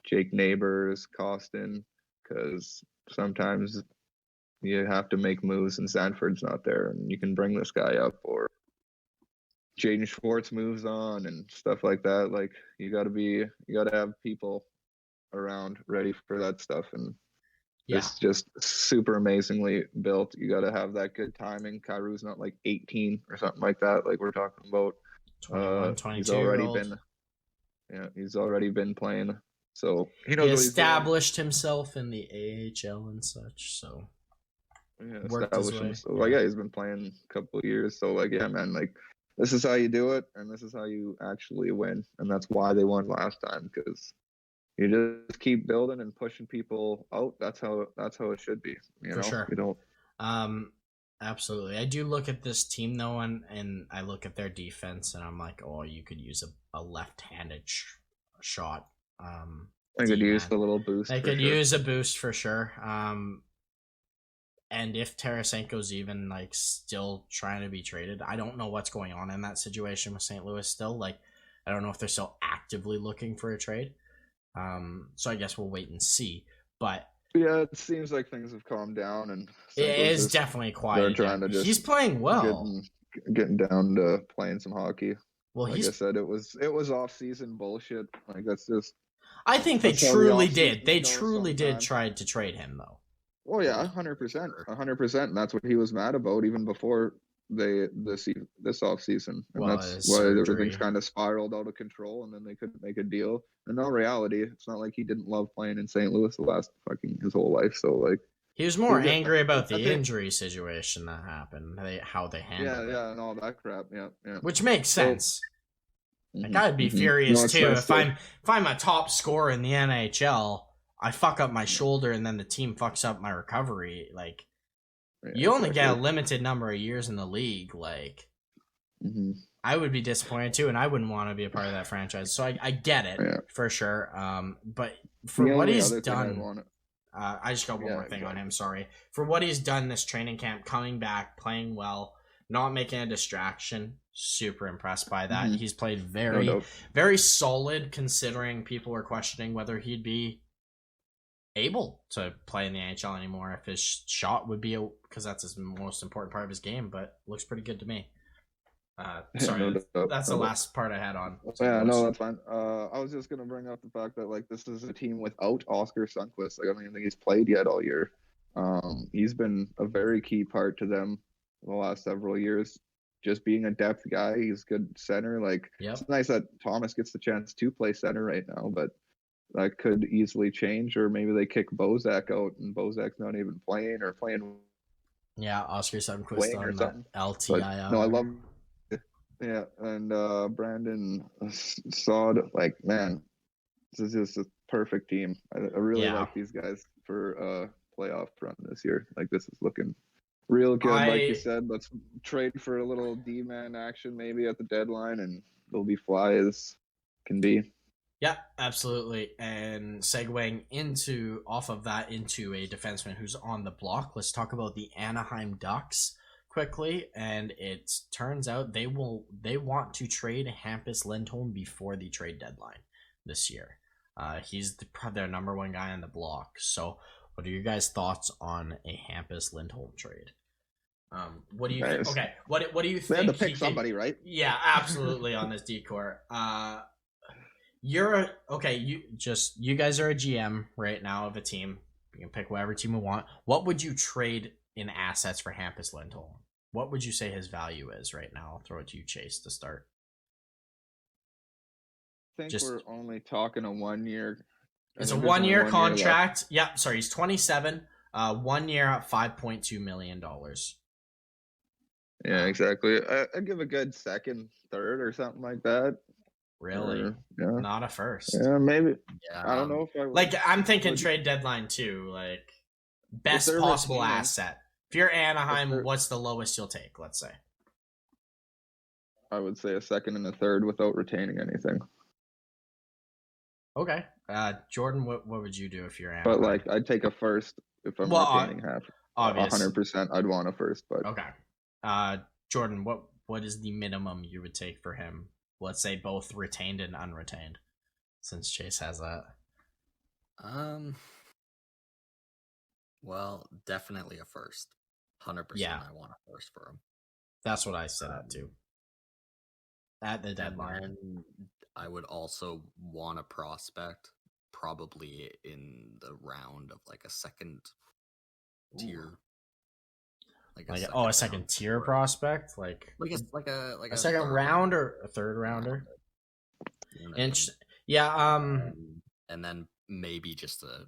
Jake Neighbors, Costin, because sometimes you have to make moves and Sanford's not there, and you can bring this guy up, or Jaden Schwartz moves on and stuff like that. Like you got to have people around ready for that stuff, and it's just super amazingly built. You got to have that good timing. Kyrou's not like 18 or something like that. Like we're talking about 21, 22 he's already year old. He's already been playing. So he established himself in the AHL and such. So established himself. Like he's been playing a couple of years. So like man, like this is how you do it, and this is how you actually win, and that's why they won last time, because you just keep building and pushing people out. That's how it should be. For sure. You don't. Absolutely. I do look at this team though, and I look at their defense, and I'm like, oh, you could use a left-handed shot. They could use a little boost. They could use a boost for sure. And if Tarasenko's even like still trying to be traded, I don't know what's going on in that situation with St. Louis still. Like, I don't know if they're still actively looking for a trade. So I guess we'll wait and see. But yeah, it seems like things have calmed down, and it is definitely quiet. They're trying to he's playing well, getting down to playing some hockey. Well, like I said, it was off-season bullshit. Like that's just. I think they truly did. They truly did try to trade him though. Oh yeah, 100%, 100%, and that's what he was mad about even before this off season, and that's why everything's kind of spiraled out of control, and then they couldn't make a deal. In all reality, it's not like he didn't love playing in St. Louis his whole life. So like he was more angry about the injury situation that happened, how they handled it. Yeah, and all that crap. Yeah. Which makes sense. Like I'd be furious too if I'm a top scorer in the NHL. I fuck up my shoulder and then the team fucks up my recovery. Like, you only get a limited number of years in the league. Like, I would be disappointed too, and I wouldn't want to be a part of that franchise. So I get it for sure. But for what he's done, I just got one more thing on him. Sorry. For what he's done this training camp, coming back, playing well, not making a distraction. Super impressed by that. He's played very solid, considering people were questioning whether he'd be able to play in the NHL anymore, if his shot would be, because that's his most important part of his game, but looks pretty good to me. Sorry, that's the last part I had on. Yeah, no, that's fine. I was just gonna bring up the fact that like this is a team without Oscar Sundqvist. Like I don't even think he's played yet all year. He's been a very key part to them the last several years. Just being a depth guy, he's good center. Like it's nice that Thomas gets the chance to play center right now, but that could easily change, or maybe they kick Bozak out and Bozak's not even playing or playing. Yeah, Oscar Sundqvist on that LTIR. No, I love. Yeah, and Brandon Saad, like man, this is just a perfect team. I really like these guys for playoff run this year. Like this is looking real good. Like you said, let's trade for a little D-man action maybe at the deadline, and they'll be fly as can be. Yeah, absolutely. And segueing off of that into a defenseman who's on the block, let's talk about the Anaheim Ducks quickly. And it turns out they want to trade Hampus Lindholm before the trade deadline this year. He's their number one guy on the block. So what are your guys' thoughts on a Hampus Lindholm trade? What do you think? Okay, what do you think? They had to pick somebody, right? Yeah, absolutely on this decor. You guys are a GM right now of a team. You can pick whatever team you want. What would you trade in assets for Hampus Lindholm? What would you say his value is right now? I'll throw it to you, Chase, to start. I think we're only talking a 1 year. It's a 1 year contract. Yep. Sorry, he's 27. 1 year at $5.2 million. Yeah, exactly. I'd give a good second, third, or something like that. Really? Not a first. Yeah, maybe. Yeah. I don't know if I would. Like, I'm thinking trade deadline too. Like, best possible asset. If you're Anaheim, what's the lowest you'll take, let's say? I would say a second and a third without retaining anything. Okay. Jordan, what would you do if you're Anaheim? But, like, I'd take a first if I'm retaining half. Obviously. 100%, I'd want a first. But okay. Jordan, what is the minimum you would take for him? Let's say both retained and unretained, since Chase has that. Well, definitely a first. 100%. Yeah. I want a first for him. That's what I set up to. At the deadline. And I would also want a prospect, probably in the round of like a second tier. A second tier prospect, like a second round or a third rounder. Yeah. And then maybe just a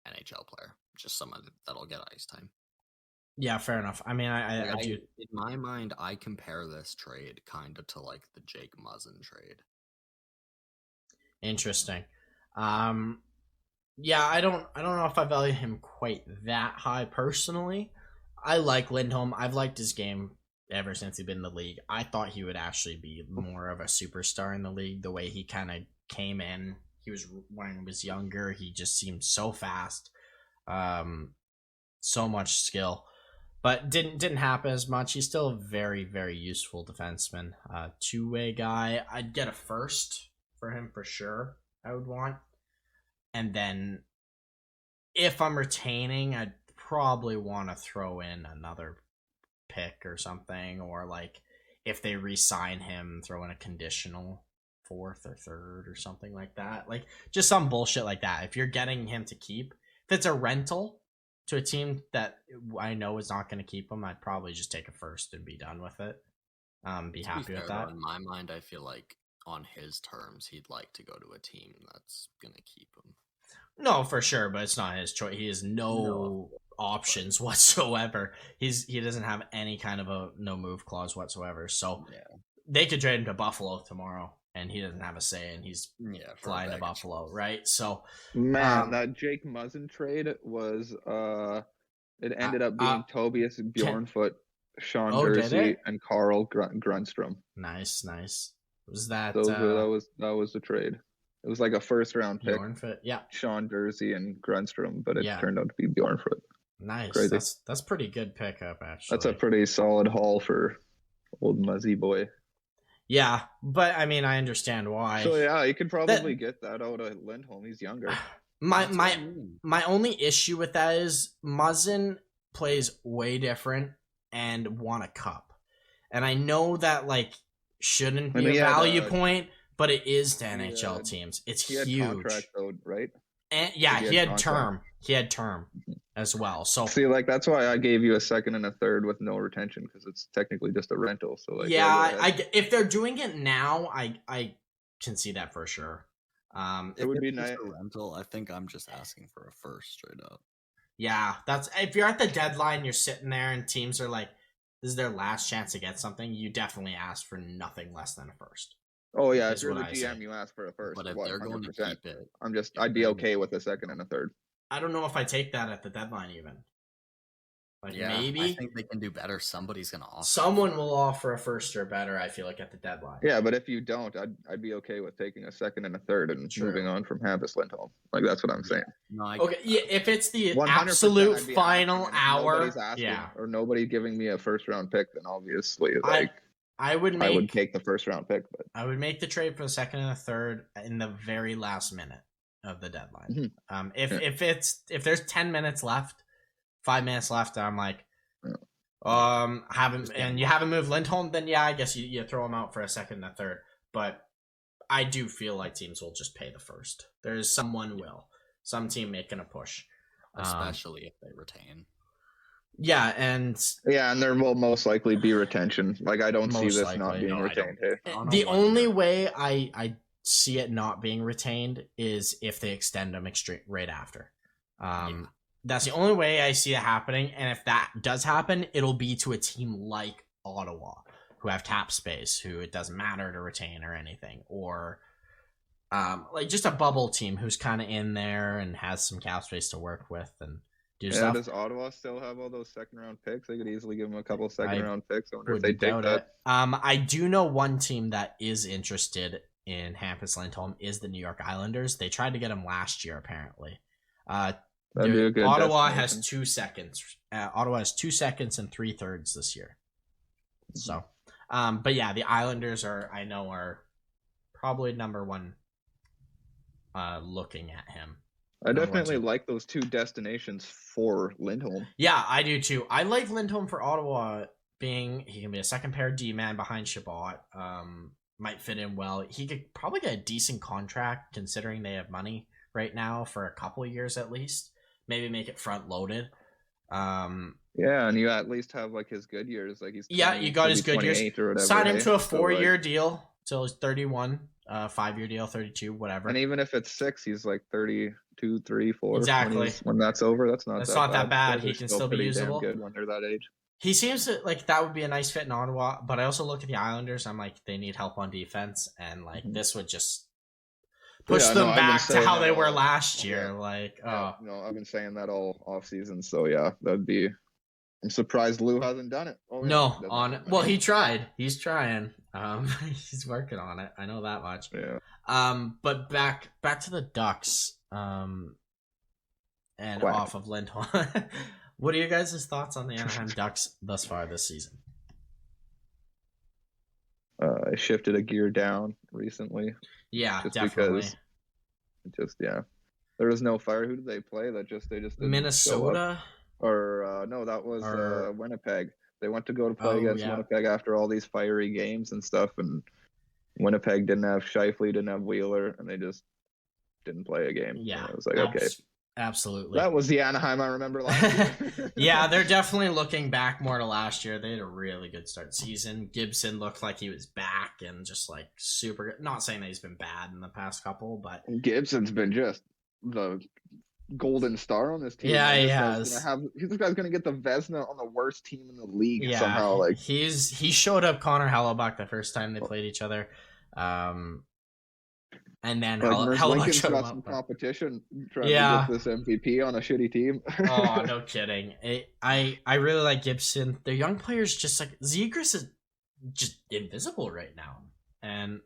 NHL player, just someone that'll get ice time. Yeah, fair enough. I mean, I do. In my mind, I compare this trade kind of to like the Jake Muzzin trade. Interesting. Yeah, I don't know if I value him quite that high personally. I like Lindholm. I've liked his game ever since he's been in the league. I thought he would actually be more of a superstar in the league. The way he kind of came in, when he was younger. He just seemed so fast, so much skill, but didn't happen as much. He's still a very, very useful defenseman, two-way guy. I'd get a first for him for sure. I would want, and then if I'm retaining, I'd probably want to throw in another pick or something, or like if they re-sign him, throw in a conditional fourth or third or something like that. Like just some bullshit like that. If you're getting him to keep, if it's a rental to a team that I know is not going to keep him, I'd probably just take a first and be done with it. Be happy with that. In my mind, I feel like on his terms, he'd like to go to a team that's going to keep him. No, for sure, but it's not his choice. He has no options whatsoever. He doesn't have any kind of a no move clause whatsoever. So they could trade him to Buffalo tomorrow, and he doesn't have a say, and he's flying to Buffalo, right? So, man, that Jake Muzzin trade was it ended up being Tobias Bjornfoot, Sean Dursey, and Carl Grundstrom. Nice. Was that that was the trade? It was like a first round pick. Bjornfoot, yeah. Sean Dursey and Grundstrom, but it turned out to be Bjornfoot. Nice. Crazy. That's pretty good pickup, actually. That's a pretty solid haul for old Muzzy boy. Yeah, but I mean, I understand why. So yeah, you could probably get that out of Lindholm. He's younger. My only issue with that is Muzzin plays way different and won a cup, and I know that like shouldn't be a value point, but it is to NHL teams. It's huge. He had contract though, right? And yeah, he had term. He had term as well. So see, like that's why I gave you a second and a third with no retention, because it's technically just a rental. So like, if they're doing it now, I can see that for sure. It would be nice. A rental. I think I'm just asking for a first straight up. Yeah, that's if you're at the deadline, you're sitting there, and teams are like, this is their last chance to get something. You definitely ask for nothing less than a first. Oh yeah, if you're the GM, you ask for a first. But if they're going to keep it, I'd be okay with a second and a third. I don't know if I take that at the deadline even. Like maybe I think they can do better. Somebody's gonna offer. Someone will offer a first or better. I feel like at the deadline. Yeah, but if you don't, I'd be okay with taking a second and a third and moving on from Hampus Lindholm. Like that's what I'm saying. No, if it's the absolute final hour, or nobody giving me a first round pick, then obviously I would take the first round pick, but I would make the trade for the second and the third in the very last minute of the deadline. Mm-hmm. If there's 10 minutes left, 5 minutes left, I'm like, you haven't moved Lindholm, then I guess you throw him out for a second and a third. But I do feel like teams will just pay the first. There's some team making a push, especially if they retain. Yeah, and there will most likely be retention. Like I don't see this not being retained. The only way I see it not being retained is if they extend them right after. That's the only way I see it happening, and if that does happen, it'll be to a team like Ottawa, who have cap space, who it doesn't matter to retain or anything, or like just a bubble team who's kind of in there and has some cap space to work with and do stuff. Does Ottawa still have all those second round picks? They could easily give them a couple second round picks. I wonder if they take that. I do know one team that is interested in Hampus Lindholm is the New York Islanders. They tried to get him last year, apparently. That'd be a good Ottawa has 2 seconds. Ottawa has 2 seconds and 3/3 this year. So But yeah, the Islanders are probably number one looking at him. I definitely like those two destinations for Lindholm. Yeah, I do too. I like Lindholm for Ottawa, being he can be a second pair D-man behind Chabot. Might fit in well. He could probably get a decent contract considering they have money right now for a couple of years at least. Maybe make it front loaded. Yeah, and you at least have like his good years. Like he's you got his good years. Or whatever, sign him to a 4-year deal till he's 31. 5-year deal, 32, whatever. And even if it's 6, he's like 32, 3, 4. Exactly. When that's over, that's not that bad. He can still be usable. Good when they're that age. He seems to like that would be a nice fit in Ottawa, but I also look at the Islanders. I'm like, they need help on defense, and like this would just push them back to how they were last year. Yeah. Like, I've been saying that all off season. So yeah, that'd be. I'm surprised Lou hasn't done it. Well, he tried. He's trying. He's working on it. I know that much. Yeah. But back to the Ducks. And off of Lindholm. What are your guys' thoughts on the Anaheim Ducks thus far this season? I shifted a gear down recently. Yeah, definitely. There was no fire. Who did they play? They just didn't Minnesota? Or no, that was Winnipeg. They went to go to play against Winnipeg after all these fiery games and stuff, and Winnipeg didn't have Scheifele, didn't have Wheeler, and they just didn't play a game. Yeah, I was like, okay. Absolutely. That was the Anaheim I remember last year. Yeah, they're definitely looking back more to last year. They had a really good start season. Gibson looked like he was back and just like super good. Not saying that he's been bad in the past couple, but Gibson's been just the golden star on this team. Yeah, he has. This guy's gonna get the Vezina on the worst team in the league somehow. Like he showed up Connor Hellebuyck the first time they played each other. And then Lincoln's got some competition trying to get this MVP on a shitty team. Oh, no kidding. I really like Gibson. Their young players just like Zegras is just invisible right now. And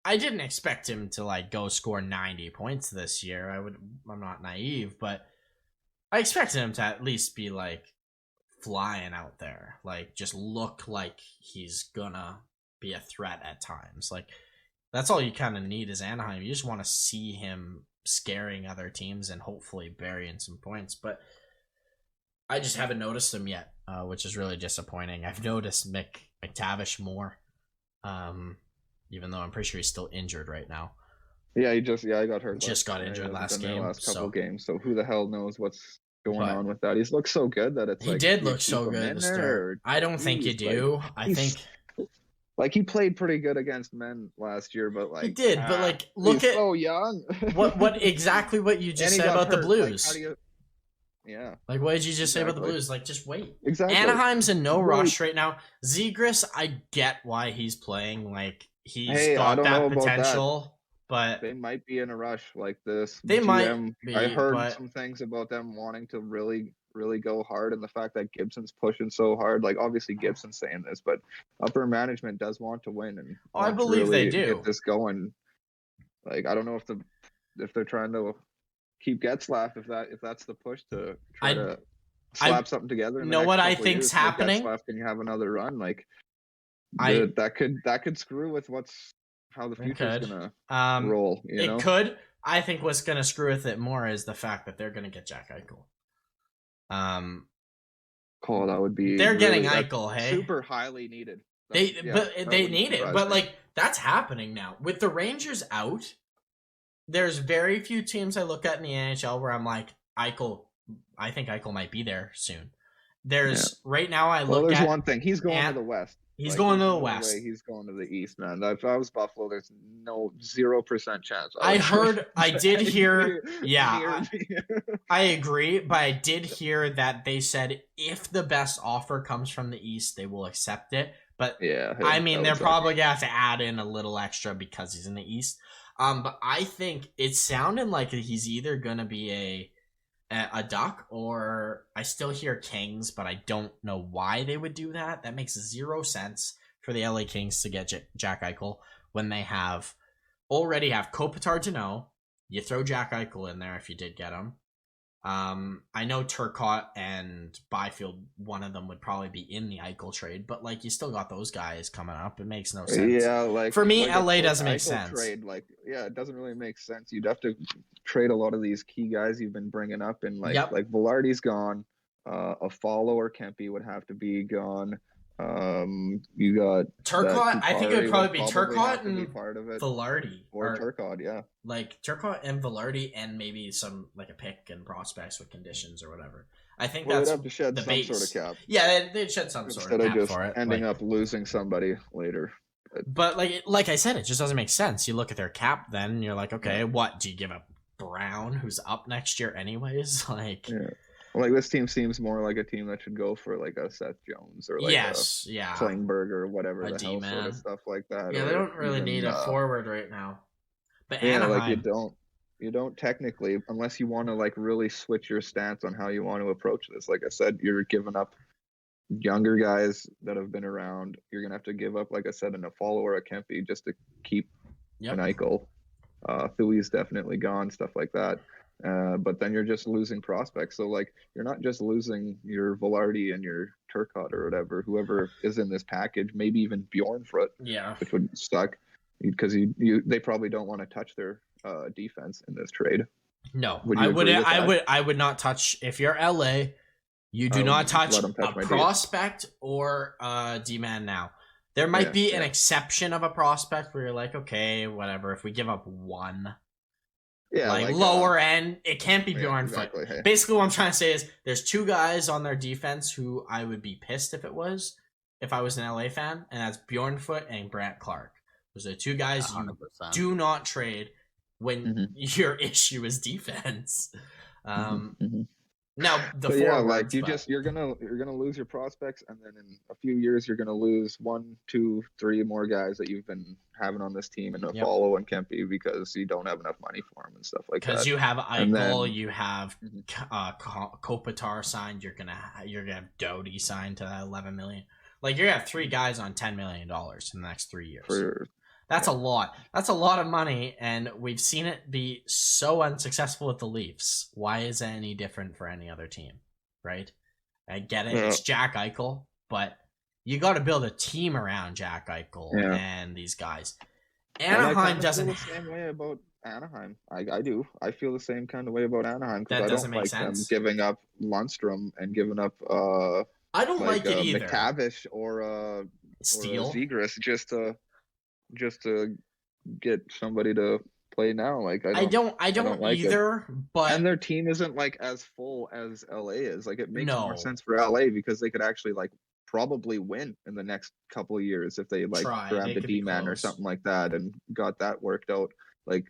I didn't expect him to like go score 90 points this year. I'm not naive, but I expected him to at least be like flying out there. Like just look like he's gonna be a threat at times. Like that's all you kind of need is Anaheim. You just want to see him scaring other teams and hopefully burying some points. But I just haven't noticed him yet, which is really disappointing. I've noticed McTavish more, even though I'm pretty sure he's still injured right now. Yeah, he got hurt. Just got injured last game. Last couple games. So who the hell knows what's going on with that? He's looked so good that it's he did look so good at the start. I don't think you do. I think. Like he played pretty good against men last year, but like he did. But like, look at so young. what exactly what you just said about the Blues? Yeah. Like what did you just say about the Blues? Like just wait. Exactly. Anaheim's in no rush right now. Zegras, I get why he's playing. Like he's got that potential, but they might be in a rush like this. They might be, I heard some things about them wanting to really go hard, and the fact that Gibson's pushing so hard. Like obviously Gibson's saying this, but upper management does want to win, and I believe they do get this going. Like I don't know if they're trying to keep Getzlaf, if that's the push to try to slap something together. Know what I think's happening? Getzlaf, can you have another run? Like that could screw with how the future's gonna roll. It could. I think what's gonna screw with it more is the fact that they're gonna get Jack Eichel. That would be. They're getting Eichel. Hey, super highly needed. They need it, but like that's happening now with the Rangers out. There's very few teams I look at in the NHL where I'm like Eichel. I think Eichel might be there soon. Right now I look at. There's one thing. He's going to the West. He's going to the West. He's going to the East, man. If I was Buffalo, there's 0% chance. I did hear. Yeah, I agree, but I did hear that they said if the best offer comes from the East, they will accept it. But yeah, I mean, they're probably gonna have to add in a little extra because he's in the East. But I think it's sounding like he's either gonna be a Duck, or I still hear Kings, but I don't know why they would do that. That makes 0 sense for the LA Kings to get Jack Eichel when they already have Kopitar to know. You throw Jack Eichel in there if you did get him. I know Turcotte and Byfield, one of them would probably be in the Eichel trade, but like you still got those guys coming up. It makes no sense. Yeah, like for me, like LA a doesn't make Eichel sense. trade, like it doesn't really make sense. You'd have to trade a lot of these key guys you've been bringing up, and like Velarde's gone. A follower Kempe would have to be gone. You got Turcotte. I think it would probably be Turcotte and part of it. Velarde or Turcotte, yeah. Like Turcotte and Velarde, and maybe some like a pick and prospects with conditions or whatever. I think that's have to shed the some base. sort of cap. Yeah, they'd shed some sort of cap just for it. Ending up losing somebody later. But like I said, it just doesn't make sense. You look at their cap, then and you're like, okay, what do you give up? Brown, who's up next year anyways? Like, like this team seems more like a team that should go for like a Seth Jones or like a Klingberg or whatever the hell sort of stuff like that. Yeah, they don't really need a forward right now. But Anaheim, like you don't technically, unless you want to like really switch your stance on how you want to approach this. Like I said, you're giving up younger guys that have been around. You're gonna have to give up, like I said, in a follower a Kempe just to keep an Eichel. Thui's definitely gone, stuff like that. But then you're just losing prospects. So like you're not just losing your Velarde and your Turcotte or whoever is in this package, maybe even Bjornfot, which would suck because they probably don't want to touch their defense in this trade. No, I would not touch. If you're LA, you do not touch a prospect or D-man now. There might be an exception of a prospect where you're like, okay, whatever. If we give up one, like lower end, it can't be Bjornfot. Exactly. Hey. Basically, what I'm trying to say is there's two guys on their defense who I would be pissed if I was an LA fan, and that's Bjornfot and Brandt Clark. Those are two guys 100%. You do not trade when your issue is defense. Now you're gonna lose your prospects, and then in a few years you're gonna lose 1, 2, 3 more guys that you've been having on this team in a follow and Kempe because you don't have enough money for them and stuff like that. Because you have Eichel, you have Kopitar signed, you're gonna have Doughty signed to $11 million. Like you're gonna have 3 guys on $10 million in the next 3 years. That's a lot. That's a lot of money, and we've seen it be so unsuccessful with the Leafs. Why is it any different for any other team, right? I get it. It's Jack Eichel, but you got to build a team around Jack Eichel and these guys. Anaheim doesn't feel the same way about Anaheim. I do. I feel the same kind of way about Anaheim because I don't like them giving up Lundstrom and giving up I don't like it either. McTavish or Steele Zegras just to get somebody to play now. Like I don't like either. But and their team isn't like as full as LA is. Like it makes more sense for LA because they could actually like probably win in the next couple of years if they like grabbed a D-man or something like that and got that worked out. Like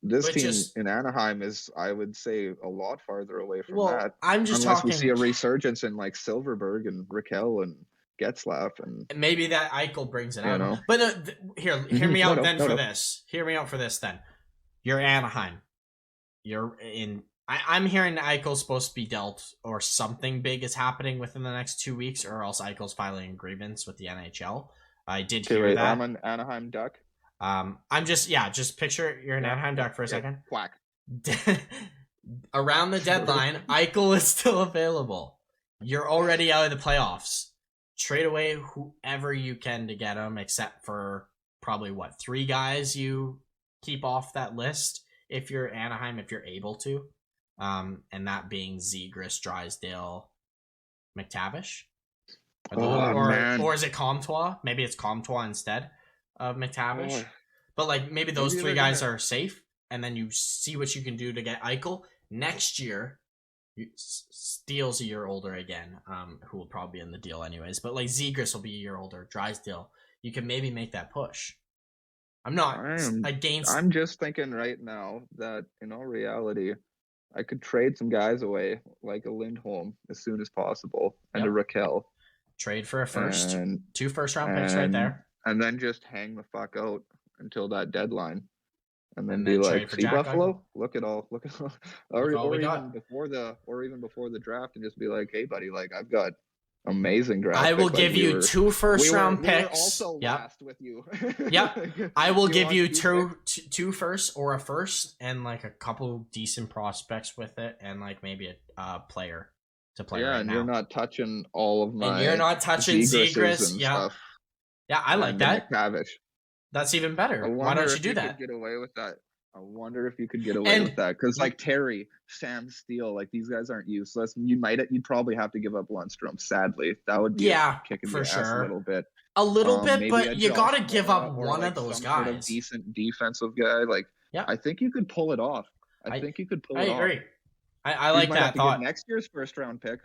this team in Anaheim is, I would say, a lot farther away from that. I'm just unless we see a resurgence in like Silverberg and Raquel and Getzlaff, and maybe that Eichel brings it out. But hear me out for this. Hear me out for this then. You're Anaheim. You're in. I'm hearing Eichel's supposed to be dealt, or something big is happening within the next 2 weeks, or else Eichel's filing agreements with the NHL. I did hear that. I'm an Anaheim Duck. I'm just picture you're an Anaheim Duck for a second. Quack. Around the deadline, Eichel is still available. You're already out of the playoffs. Trade away whoever you can to get him, except for probably 3 guys you keep off that list if you're Anaheim, if you're able to, and that being Zegras, Drysdale, McTavish, or is it Comtois? Maybe it's Comtois instead of McTavish. But like maybe those 3 guys are safe, and then you see what you can do to get Eichel next year. Steele's a year older again, who will probably be in the deal anyways. But like Zegras will be a year older. Drysdale, you can maybe make that push. I'm just thinking right now that in all reality, I could trade some guys away, like a Lindholm, as soon as possible, and a Raquel. Trade for a first, 2 first-round picks right there, and then just hang the fuck out until that deadline. And then be like, see Buffalo, look at all, or even before the draft, and just be like, hey buddy, like I've got amazing draft. I will give you 2 first-round picks. We were also last with you. Yep. I will give you two first or a first and like a couple decent prospects with it, and like maybe a player to play. Yeah, right and now. You're not touching all of my. And you're not touching Zegras. Yeah. Stuff. Yeah, I like that. McTavish. That's even better. Why don't you do that? Get away with that. I wonder if you could get away with that, because like Terry, Sam Steele, like these guys aren't useless. You'd probably have to give up Lundstrom. Sadly, that would be kicking the ass a little bit. But you got to give up one like of those guys. Sort of decent defensive guy, like I think you could pull it off. I think you could pull it off. I agree. I like that thought. Next year's first round pick,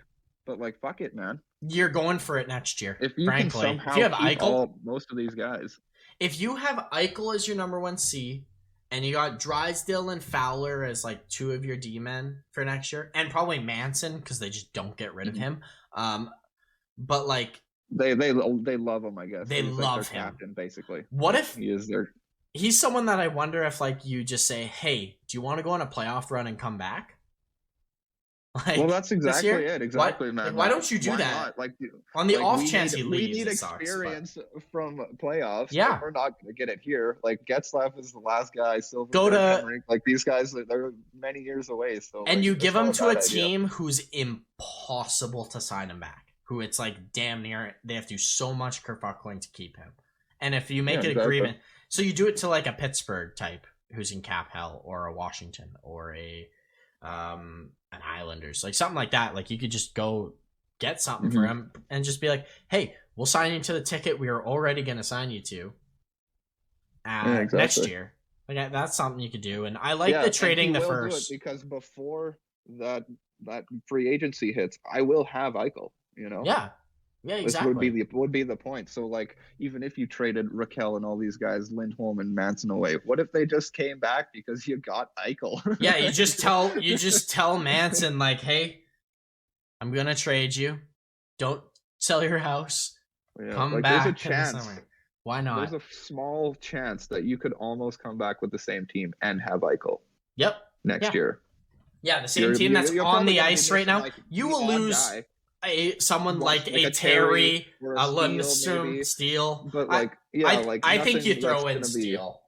but like fuck it, man. You're going for it next year. If you can somehow keep Eichel, most of these guys. If you have Eichel as your number 1C, and you got Drysdale and Fowler as like 2 of your D-men for next year, and probably Manson because they just don't get rid of him. But like they love him, I guess. They love him, captain, basically. What if he is their? He's someone that I wonder if like you just say, "Hey, do you want to go on a playoff run and come back?" Like, well, that's exactly it. Exactly, man. Like, why don't you do that? Not? Like on the off chance he leaves, we need experience from playoffs. Yeah, we're not going to get it here. Like Getzlaf is the last guy. Henrik, like these guys, they're many years away. So and you give them to a team who's impossible to sign him back. Who it's like damn near they have to do so much kerfuckling to keep him. And if you make an agreement, so you do it to like a Pittsburgh type who's in cap hell, or a Washington, or an Islanders, like something like that. Like you could just go get something for him and just be like, "Hey, we'll sign you to the ticket we are already going to sign you to next year." Like that's something you could do. And I like the trading the first, because before that free agency hits, I will have Eichel. You know. Yeah, exactly. This would be the point. So like, even if you traded Raquel and all these guys, Lindholm and Manson away, what if they just came back because you got Eichel? Yeah, you just tell Manson like, hey, I'm gonna trade you. Don't sell your house. Yeah, come back. There's a chance. Why not? There's a small chance that you could almost come back with the same team and have Eichel. Yep. Next year. Yeah, the same team that's on the ice right now. You will lose. Someone like a Terry, a Lundstrom, Steele. But like, I think you throw in Steele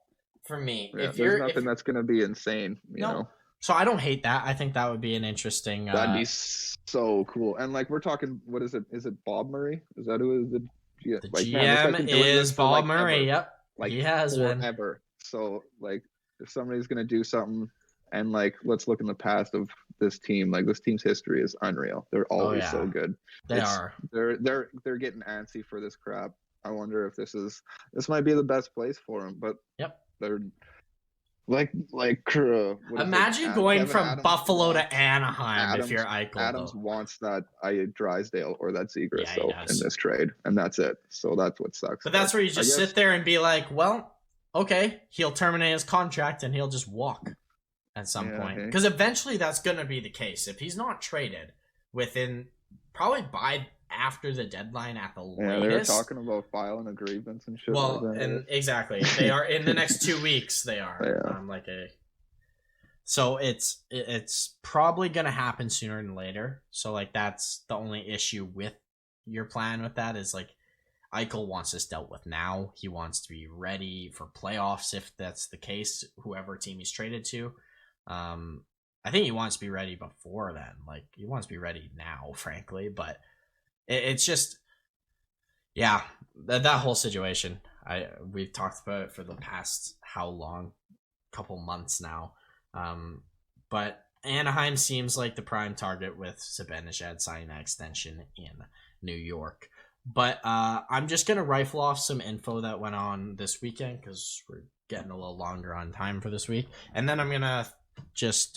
for me. Yeah, there's nothing that's going to be insane, you know. So I don't hate that. I think that would be an interesting. That'd be so cool. And like we're talking, what is it? Is it Bob Murray? Is that who is the GM is Bob Murray? Yep, like he has been ever. So like, if somebody's going to do something. And like, let's look in the past of this team. Like this team's history is unreal. They're always so good. Are. They're getting antsy for this crap. I wonder if this might be the best place for them. But they're like imagine going from Adams, Buffalo to Anaheim if you're Eichel. Adams wants that Drysdale or that Zegras in this trade, and that's it. So that's what sucks. But that's where you just sit there and be like, well, okay, he'll terminate his contract and he'll just walk. At some point, because eventually that's going to be the case. If he's not traded within probably by after the deadline at the latest. They were talking about filing a grievance and shit. Well, and exactly, they are in the next 2 weeks. They are so it's probably going to happen sooner than later. So like that's the only issue with your plan with that is like Eichel wants this dealt with now. He wants to be ready for playoffs if that's the case. Whoever team he's traded to. I think he wants to be ready before then. Like he wants to be ready now, frankly. But it's just, that whole situation. We've talked about it for the past how long? Couple months now. But Anaheim seems like the prime target with Zibanejad signing that extension in New York. But I'm just gonna rifle off some info that went on this weekend because we're getting a little longer on time for this week, and then I'm gonna just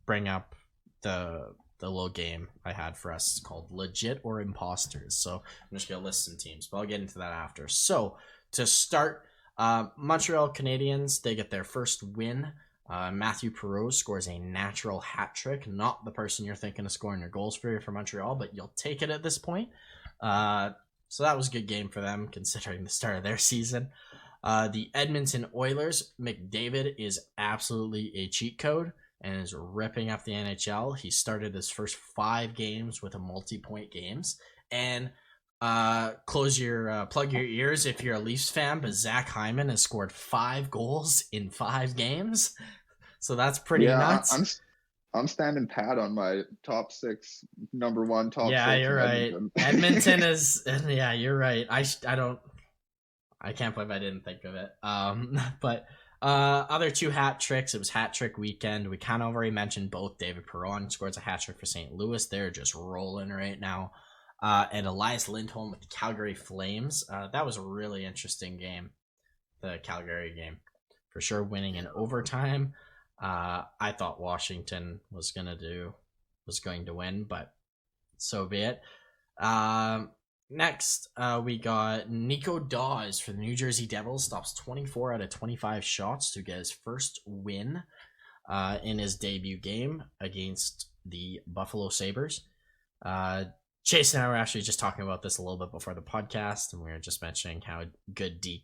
bring up the little game I had for us called Legit or Imposters. So I'm just gonna list some teams, but I'll get into that after. So to start, Montreal Canadiens, they get their first win. Matthew Perreault scores a natural hat trick, not the person you're thinking of scoring your goals for Montreal, but you'll take it at this point. So that was a good game for them considering the start of their season. The Edmonton Oilers, McDavid is absolutely a cheat code and is ripping up the NHL. He started his first 5 games with a multi-point games, And plug your ears if you're a Leafs fan, but Zach Hyman has scored 5 goals in 5 games. So that's pretty nuts. I'm standing pat on my top 6, number 1 top 6. Yeah, you're right. Edmonton is. Yeah, you're right. I can't believe I didn't think of it. But other 2 hat tricks. It was hat trick weekend. We kind of already mentioned both. David Perron scores a hat trick for St. Louis. They're just rolling right now. And Elias Lindholm with the Calgary Flames. That was a really interesting game. The Calgary game, for sure, winning in overtime. I thought Washington was going to win, but so be it. Next, we got Nico Dawes for the New Jersey Devils. Stops 24 out of 25 shots to get his first win in his debut game against the Buffalo Sabres. Chase and I were actually just talking about this a little bit before the podcast, and we were just mentioning how good DT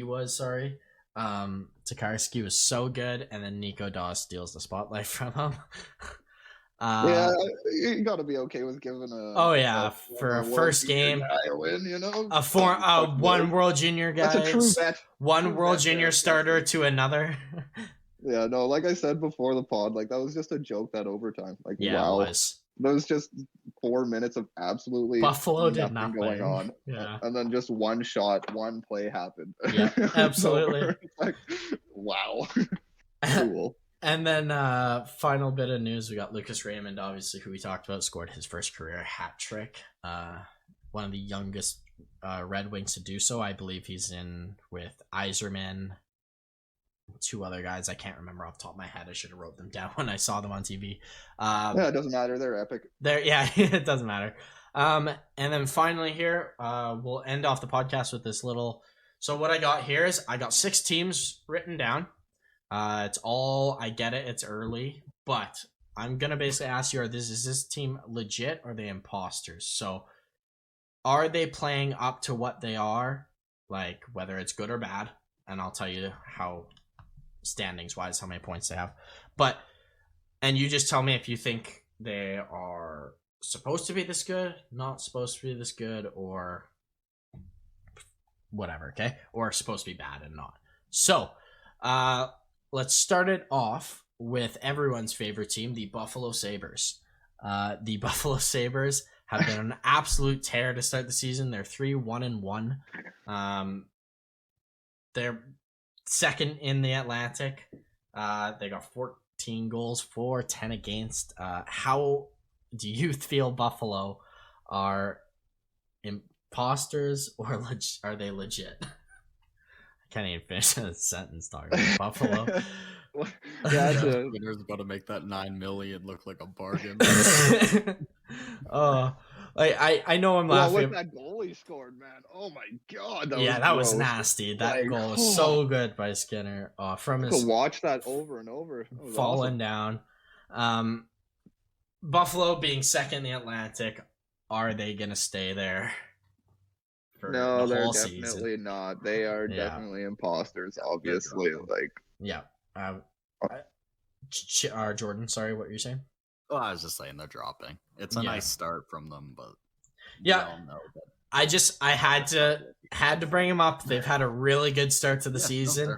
was. Sorry. Tokarski was so good, and then Nico Dawes steals the spotlight from him. Yeah, you got to be okay with giving for a first game a win, you know. One World Junior guy. That's a true bet. One World Junior starter to another. Yeah, no, like I said before the pod, like that was just a joke, that overtime. Like, yeah, wow. It was. That was just 4 minutes of absolutely Buffalo did nothing going on. Yeah. And then just one shot, one play happened. Yeah, absolutely. Like, wow. Cool. And then final bit of news, we got Lucas Raymond, obviously, who we talked about, scored his first career hat trick. One of the youngest Red Wings to do so. I believe he's in with Yzerman, 2 other guys. I can't remember off the top of my head. I should have wrote them down when I saw them on TV. Yeah, it doesn't matter. They're epic. It doesn't matter. And then finally here, we'll end off the podcast with this little. So what I got here is I got 6 teams written down. It's all, I get it, it's early, but I'm gonna basically ask you: is this team legit, or are they imposters? So, are they playing up to what they are, like whether it's good or bad? And I'll tell you how, standings wise, how many points they have. And you just tell me if you think they are supposed to be this good, not supposed to be this good, or whatever, okay? Or supposed to be bad and not. So, let's start it off with everyone's favorite team, the Buffalo Sabres. The Buffalo Sabres have been an absolute tear to start the season. They're 3-1-1. They're second in the Atlantic. They got 14 goals for, 10 against. How do you feel Buffalo are imposters, or are they legit? Can't even finish a sentence talking about Buffalo. Yeah, Winner's about to make that $9 million look like a bargain. I know I'm laughing. What that goal he scored, man! Oh my god, that was nasty. That goal was so good by Skinner. From his, to watch that over and over, falling awesome. Down. Buffalo being second in the Atlantic, are they gonna stay there? No, they're definitely not. They are definitely imposters, obviously. Jordan, sorry, what were you saying? Oh, I was just saying they're dropping. It's a nice start from them, but we all know that. I had to bring them up. They've had a really good start to the season.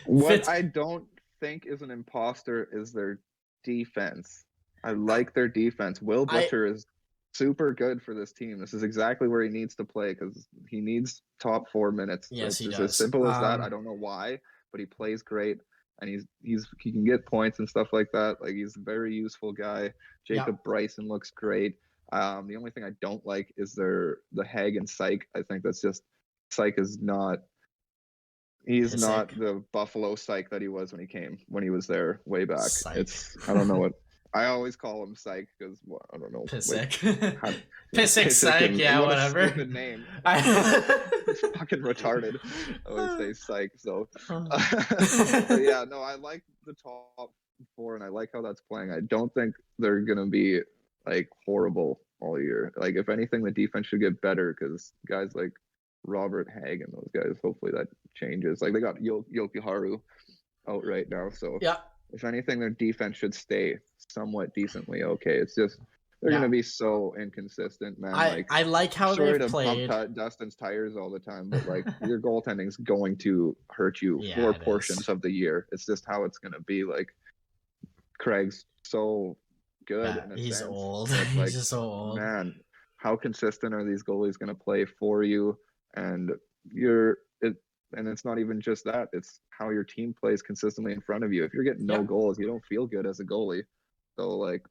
What I don't think is an imposter is their defense. I like their defense. Will Butcher is super good for this team. This is exactly where he needs to play, because he needs top 4 minutes. Yes, he does. As simple as that. I don't know why, but he plays great, and he can get points and stuff like that. Like, he's a very useful guy. Jacob Bryson looks great. The only thing I don't like is the Haig and Syke. I think that's just, Syke is not. He's not the Buffalo Syke that he was when he was there way back. Psych. I don't know what. I always call him Syke because I don't know. Pissick. Pissick Syke, yeah, whatever. A stupid name. It's fucking retarded. I always say Syke. So, but yeah, no, I like the top 4, and I like how that's playing. I don't think they're gonna be like horrible all year. Like, if anything, the defense should get better, because guys like Robert Haig and those guys, hopefully that changes. Like, they got Yokiharu out right now, so if anything, their defense should stay somewhat decently okay. It's just They're going to be so inconsistent, man. I like how they've played. Pump Dustin's tires all the time, but like your goaltending's going to hurt you for portions of the year. It's just how it's going to be. Like Craig's so good. He's sense, old. like, He's just so old. Man, how consistent are these goalies going to play for you? And and it's not even just that. It's how your team plays consistently in front of you. If you're getting no goals, you don't feel good as a goalie. So like,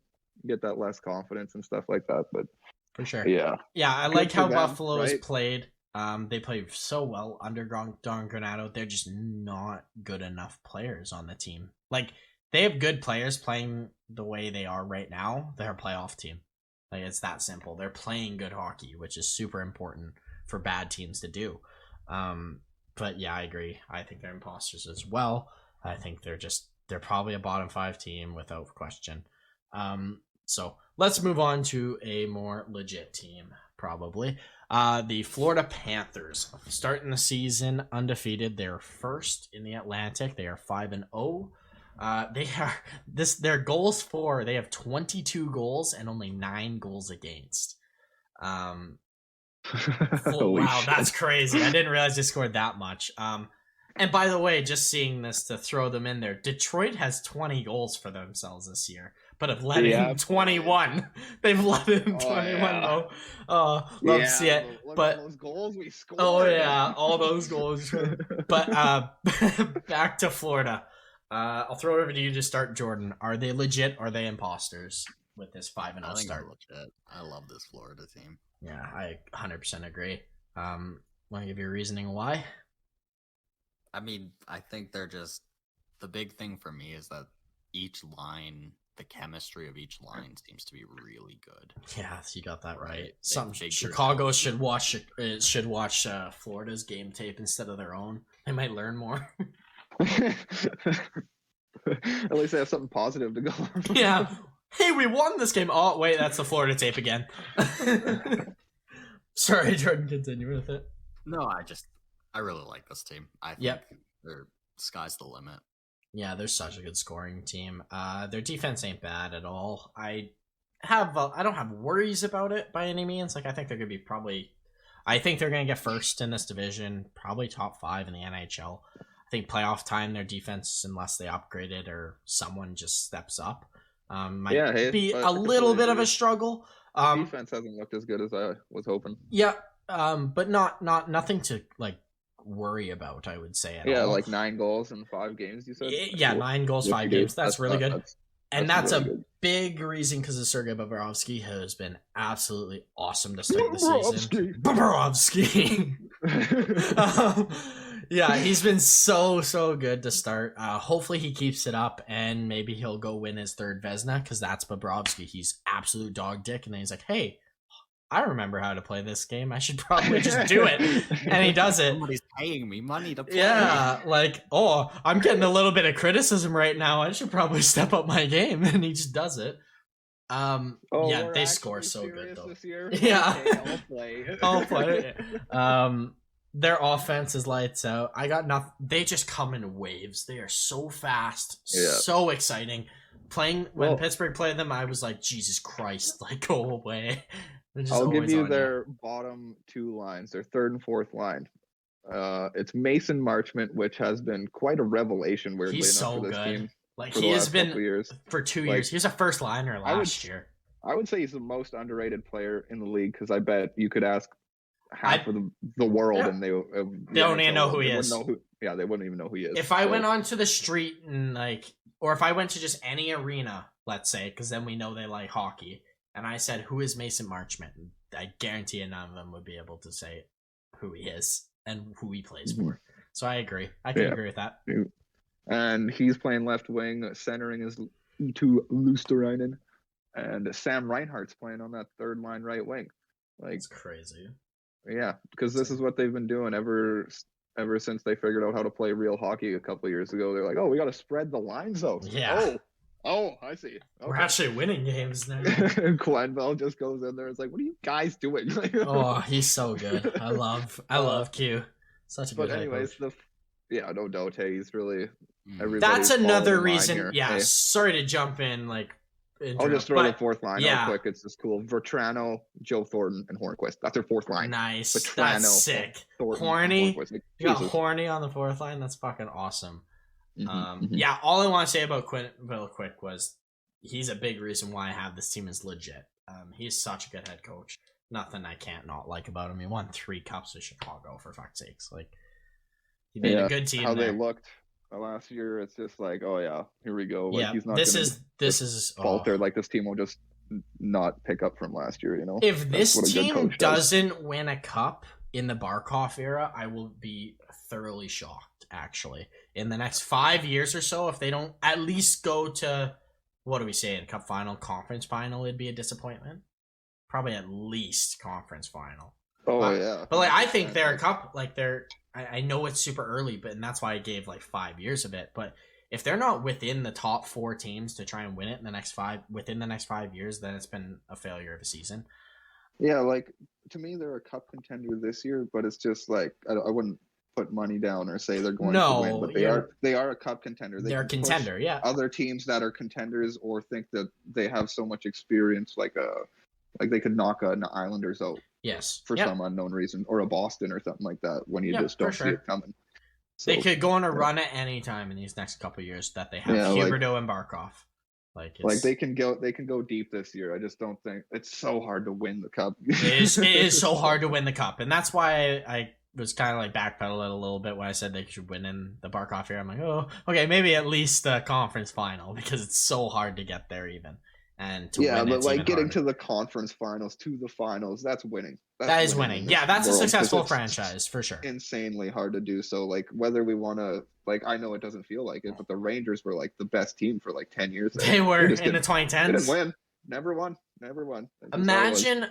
get that less confidence and stuff like that. But for sure, I like how Buffalo has played. They play so well under Don Granato. They're just not good enough players on the team. Like they have good players playing the way they are right now. They're a playoff team. Like it's that simple. They're playing good hockey, which is super important for bad teams to do. But yeah, I agree. I think they're imposters as well. I think they're probably a bottom 5 team without question. So let's move on to a more legit team, probably. The Florida Panthers, starting the season undefeated. They're first in the Atlantic. They are 5-0. Their goals for, they have 22 goals and only 9 goals against. Wow, that's crazy. I didn't realize they scored that much. And by the way, just seeing this to throw them in there, Detroit has 20 goals for themselves this year, but have let in 21. They've let in 21 though. Love to see it. But those goals we scored. Oh yeah, all those goals. But back to Florida. I'll throw it over to you to start, Jordan. Are they legit? Or are they imposters with this 5-0 start? Legit. I love this Florida team. Yeah, I 100% agree. Want to give your reasoning why? I mean, I think they're just, the big thing for me is that each line, the chemistry of each line seems to be really good. Yeah, you got that right. Chicago should watch Florida's game tape instead of their own. They might learn more. At least they have something positive to go on. Yeah. Hey, we won this game. Oh, wait, that's the Florida tape again. Sorry, Jordan, continue with it. No, I really like this team. I think their sky's the limit. Yeah, they're such a good scoring team. Their defense ain't bad at all. I don't have worries about it by any means. Like, I think they're gonna get first in this division, probably top 5 in the NHL. I think playoff time, their defense, unless they upgrade it or someone just steps up, might be a little bit of a struggle. Defense hasn't looked as good as I was hoping. Yeah, but nothing to like worry about, I would say. Yeah, like 9 goals in 5 games, you said? Yeah, 9 goals, 5 games. That's really good. That's really a good. big reason because of Sergei Bobrovsky has been absolutely awesome to start the season. Bobrovsky! Yeah, he's been so good to start. Hopefully he keeps it up and maybe he'll go win his 3rd Vezina because that's Bobrovsky. He's absolute dog dick. And then he's like, hey, I remember how to play this game. I should probably just do it. And he does it. Somebody's paying me money to play. Yeah, like, oh, I'm getting a little bit of criticism right now. I should probably step up my game. And he just does it. Yeah, they score so good though. This year? Yeah. Okay, I'll play. Their offense is lights out. I got nothing. They just come in waves. They are so fast, so exciting. When Pittsburgh played them, I was like, Jesus Christ, like go away. I'll give you their bottom 2 lines, their 3rd and 4th line. It's Mason Marchment, which has been quite a revelation. Weirdly He's enough, so for this good. team like he has been for 2 Like, years. He was a first liner last year. I would say he's the most underrated player in the league because I bet you could ask half of the world and they don't even know who he is. They wouldn't even know who he is. If I went onto the street and or if I went to just any arena, let's say, because then we know they like hockey, and I said, who is Mason Marchment? I guarantee you none of them would be able to say who he is and who he plays for. So I agree. I can agree with that. And he's playing left wing, centering is to Luosterainen, and Sam Reinhart's playing on that 3rd line right wing. Like, it's crazy. Yeah, because this is what they've been doing ever since they figured out how to play real hockey a couple of years ago. They're like, oh, we got to spread the lines out. Yeah. Oh, I see. Okay. We're actually winning games now. Quenville just goes in there. It's like, what are you guys doing? Oh, he's so good. I love Q. Such a good. But anyways, no doubt. Hey, he's really. That's another reason. Yeah, sorry to jump in. Like, I'll just throw the fourth line real quick. It's just cool. Vertrano, Joe Thornton, and Hornquist. That's their fourth line. Nice. Vertrano, that's sick. Thornton, Horny. You got Horny on the fourth line. That's fucking awesome. Yeah, all I want to say about Quinn real quick was he's a big reason why I have this team is legit. He's such a good head coach. Nothing I can't not like about him. He won 3 cups with Chicago, for fuck's sakes. Like, he made a good team. How they looked last year, it's just like, oh yeah, here we go. Like, he's not. This is falter. Like, this team will just not pick up from last year. You know, if this team doesn't win a cup in the Barkov era, I will be thoroughly shocked. Actually, in the next 5 years or so, if they don't at least go to, what do we say, in cup final, conference final, it'd be a disappointment. Probably at least conference final. Yeah. But like, I think they're a cup. Like, they're. I know it's super early, and that's why I gave like 5 years of it. But if they're not within the top 4 teams to try and win it within the next 5 years, then it's been a failure of a season. Yeah, like, to me, they're a cup contender this year, but it's just like I wouldn't put money down or say they're going to win, but they are a cup contender. They're a contender, yeah. Other teams that are contenders or think that they have so much experience, like they could knock an Islanders out. Yes. For some unknown reason, or a Boston or something like that, when you just don't see it coming. So, they could go on a run at any time in these next couple of years that they have Huberdeau and Barkov. Like they can go deep this year. I just don't think it's so hard to win the cup. It is so hard to win the cup, and that's why I was kind of like backpedaling a little bit when I said they should win in the Barkov era. I'm like, oh, okay, maybe at least a conference final, because it's so hard to get there even. And to win, but like getting to the conference finals, to the finals, that's winning. That is winning. Yeah, that's a successful franchise for sure. Insanely hard to do. So like, whether we want to, like, I know it doesn't feel like it, but the Rangers were like the best team for like 10 years. They were in the 2010s. They didn't win. Never won. Imagine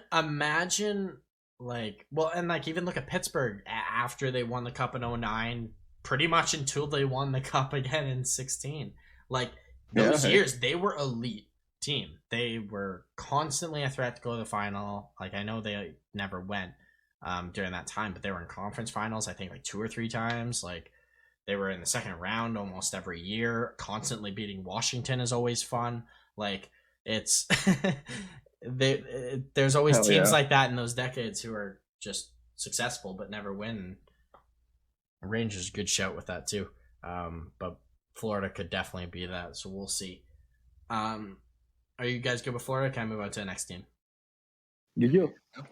like, well, and like, even look at Pittsburgh after they won the cup in 2009, pretty much until they won the cup again in 2016. Like, those years, they were elite team. They were constantly a threat to go to the final. Like, I know they never went during that time, but they were in conference finals, I think, like 2 or 3 times. Like, they were in the second round almost every year. Constantly beating Washington is always fun. Like, it's there's always teams like that in those decades who are just successful but never win. Rangers, good shout with that too. But Florida could definitely be that, so we'll see. Are you guys good with Florida? Can I move on to the next team? Yeah.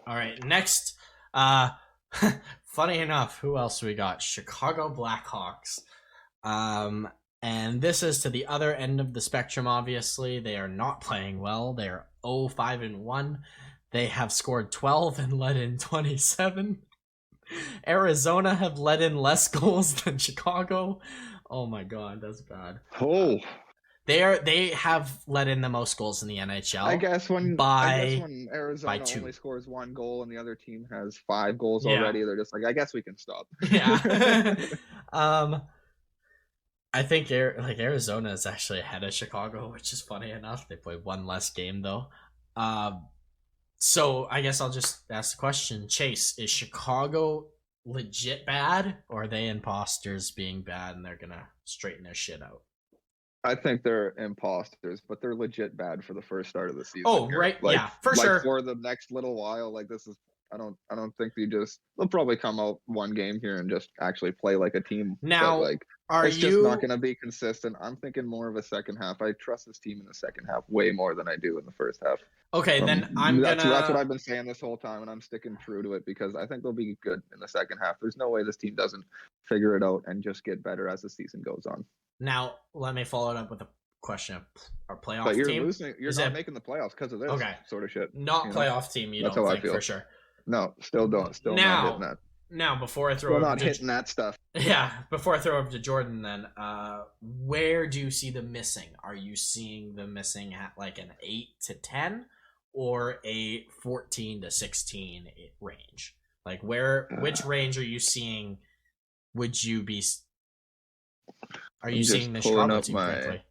All right, next. Funny enough, who else we got? Chicago Blackhawks. And this is to the other end of the spectrum, obviously. They are not playing well. They are 0-5-1. They have scored 12 and let in 27. Arizona have let in less goals than Chicago. Oh my god, that's bad. Oh. They have let in the most goals in the NHL. I guess when Arizona only scores 1 goal and the other team has 5 goals already, they're just like, I guess we can stop. Yeah. I think Arizona is actually ahead of Chicago, which is funny enough. They played 1 less game though. So I guess I'll just ask the question, Chase, is Chicago legit bad, or are they imposters being bad and they're gonna straighten their shit out? I think they're imposters, but they're legit bad for the first start of the season. Oh, right. Like, yeah, for sure. For the next little while, like, this is, I don't think they'll probably come out 1 game here and just actually play like a team. Now, but, like, it's just not going to be consistent. I'm thinking more of a second half. I trust this team in the second half way more than I do in the first half. Okay, then that's what I've been saying this whole time, and I'm sticking true to it because I think they'll be good in the second half. There's no way this team doesn't figure it out and just get better as the season goes on. Now, let me follow it up with a question of our playoff but you're team. You're not making the playoffs because of this sort of shit. Not playoff team, you don't think, for sure. No, still don't. Still not hitting that. Now, before I throw hitting that stuff. Yeah, before I throw up to Jordan, then, where do you see them missing? Are you seeing them missing at like an 8 to 10 or a 14 to 16 range? Like, which range are you seeing? Are you seeing the Chicago team correctly?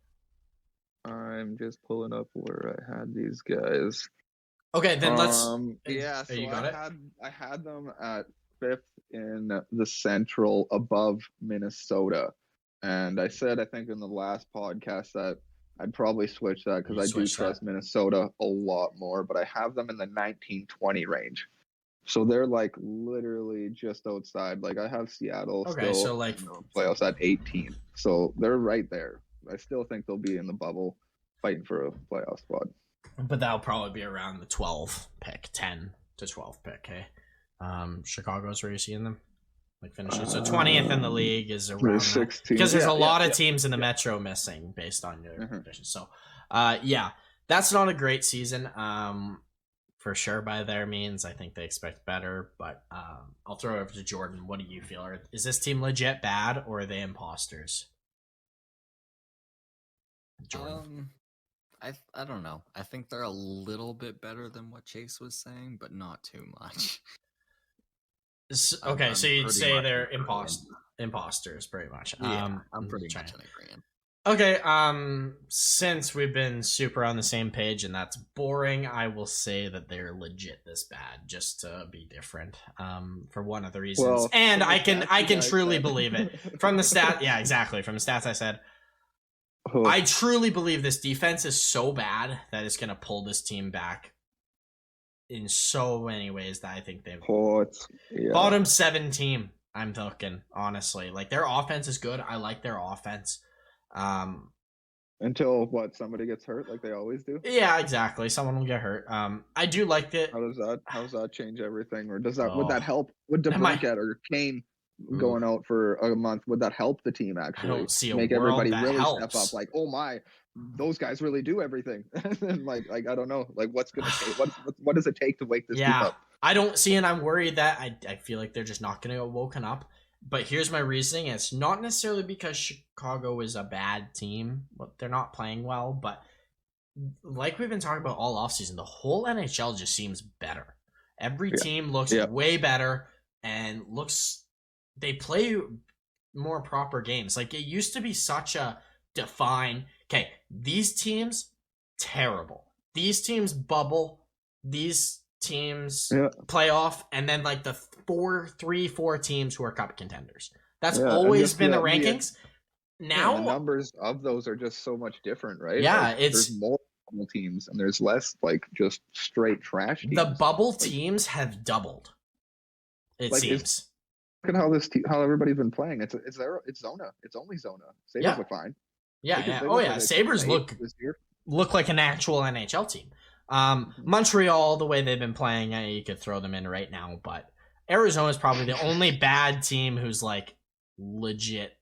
I'm just pulling up where I had these guys. Okay, then let's. So you got it. I had them at 5th in the Central, above Minnesota, and I said, I think in the last podcast, that I'd probably switch that because I do trust Minnesota a lot more, but I have them in the 19-20 range. So they're like literally just outside. Like I have Seattle still so like in the playoffs at 18. So they're right there. I still think they'll be in the bubble fighting for a playoff spot. But that'll probably be around the 12 pick, 10 to 12 pick, hey? Chicago's where you're seeing them? Like finishing. So 20th in the league is around 16. Because there's a lot of teams in the Metro missing based on your conditions. So, that's not a great season. For sure, by their means, I think they expect better. But I'll throw it over to Jordan. What do you feel? Is this team legit bad, or are they imposters? Jordan. I don't know. I think they're a little bit better than what Chase was saying, but not too much. Okay, so you'd say they're imposters, pretty much. Yeah, I'm pretty much in agreement. Okay, since we've been super on the same page and that's boring, I will say that they're legit this bad, just to be different. For one of the reasons, well, and I can truly believe it from the stat. Yeah, exactly. From the stats I said, I truly believe this defense is so bad that it's gonna pull this team back in so many ways that I think they've bottom 7 team. I'm talking honestly, like their offense is good. I like their offense. Until somebody gets hurt like they always do. Yeah, exactly. Someone will get hurt. I do like it. How does that change everything, or would that help? Would DeBrincat or Kane going out for a month, would that help the team actually? I don't see make everybody really step up. Like, oh my, those guys really do everything. And like I don't know, like what's gonna take? What does it take to wake this team up? I don't see, and I'm worried that I feel like they're just not gonna get woken up. But here's my reasoning. It's not necessarily because Chicago is a bad team. They're not playing well, but like we've been talking about all offseason, the whole NHL just seems better. Every team looks way better and they play more proper games. Like it used to be such a these teams, terrible. These teams bubble. These teams playoff, and then like the 4 teams who are cup contenders. That's always been the rankings. Now the numbers of those are just so much different, right? Yeah, like, there's multiple teams and there's less like just straight trash teams. The bubble teams have doubled. It seems. Look at how everybody's been playing. It's Zona. It's only Zona. Sabres look fine. Yeah. Sabres look like an actual NHL team. Montreal, the way they've been playing, you could throw them in right now, but Arizona is probably the only bad team who's like legit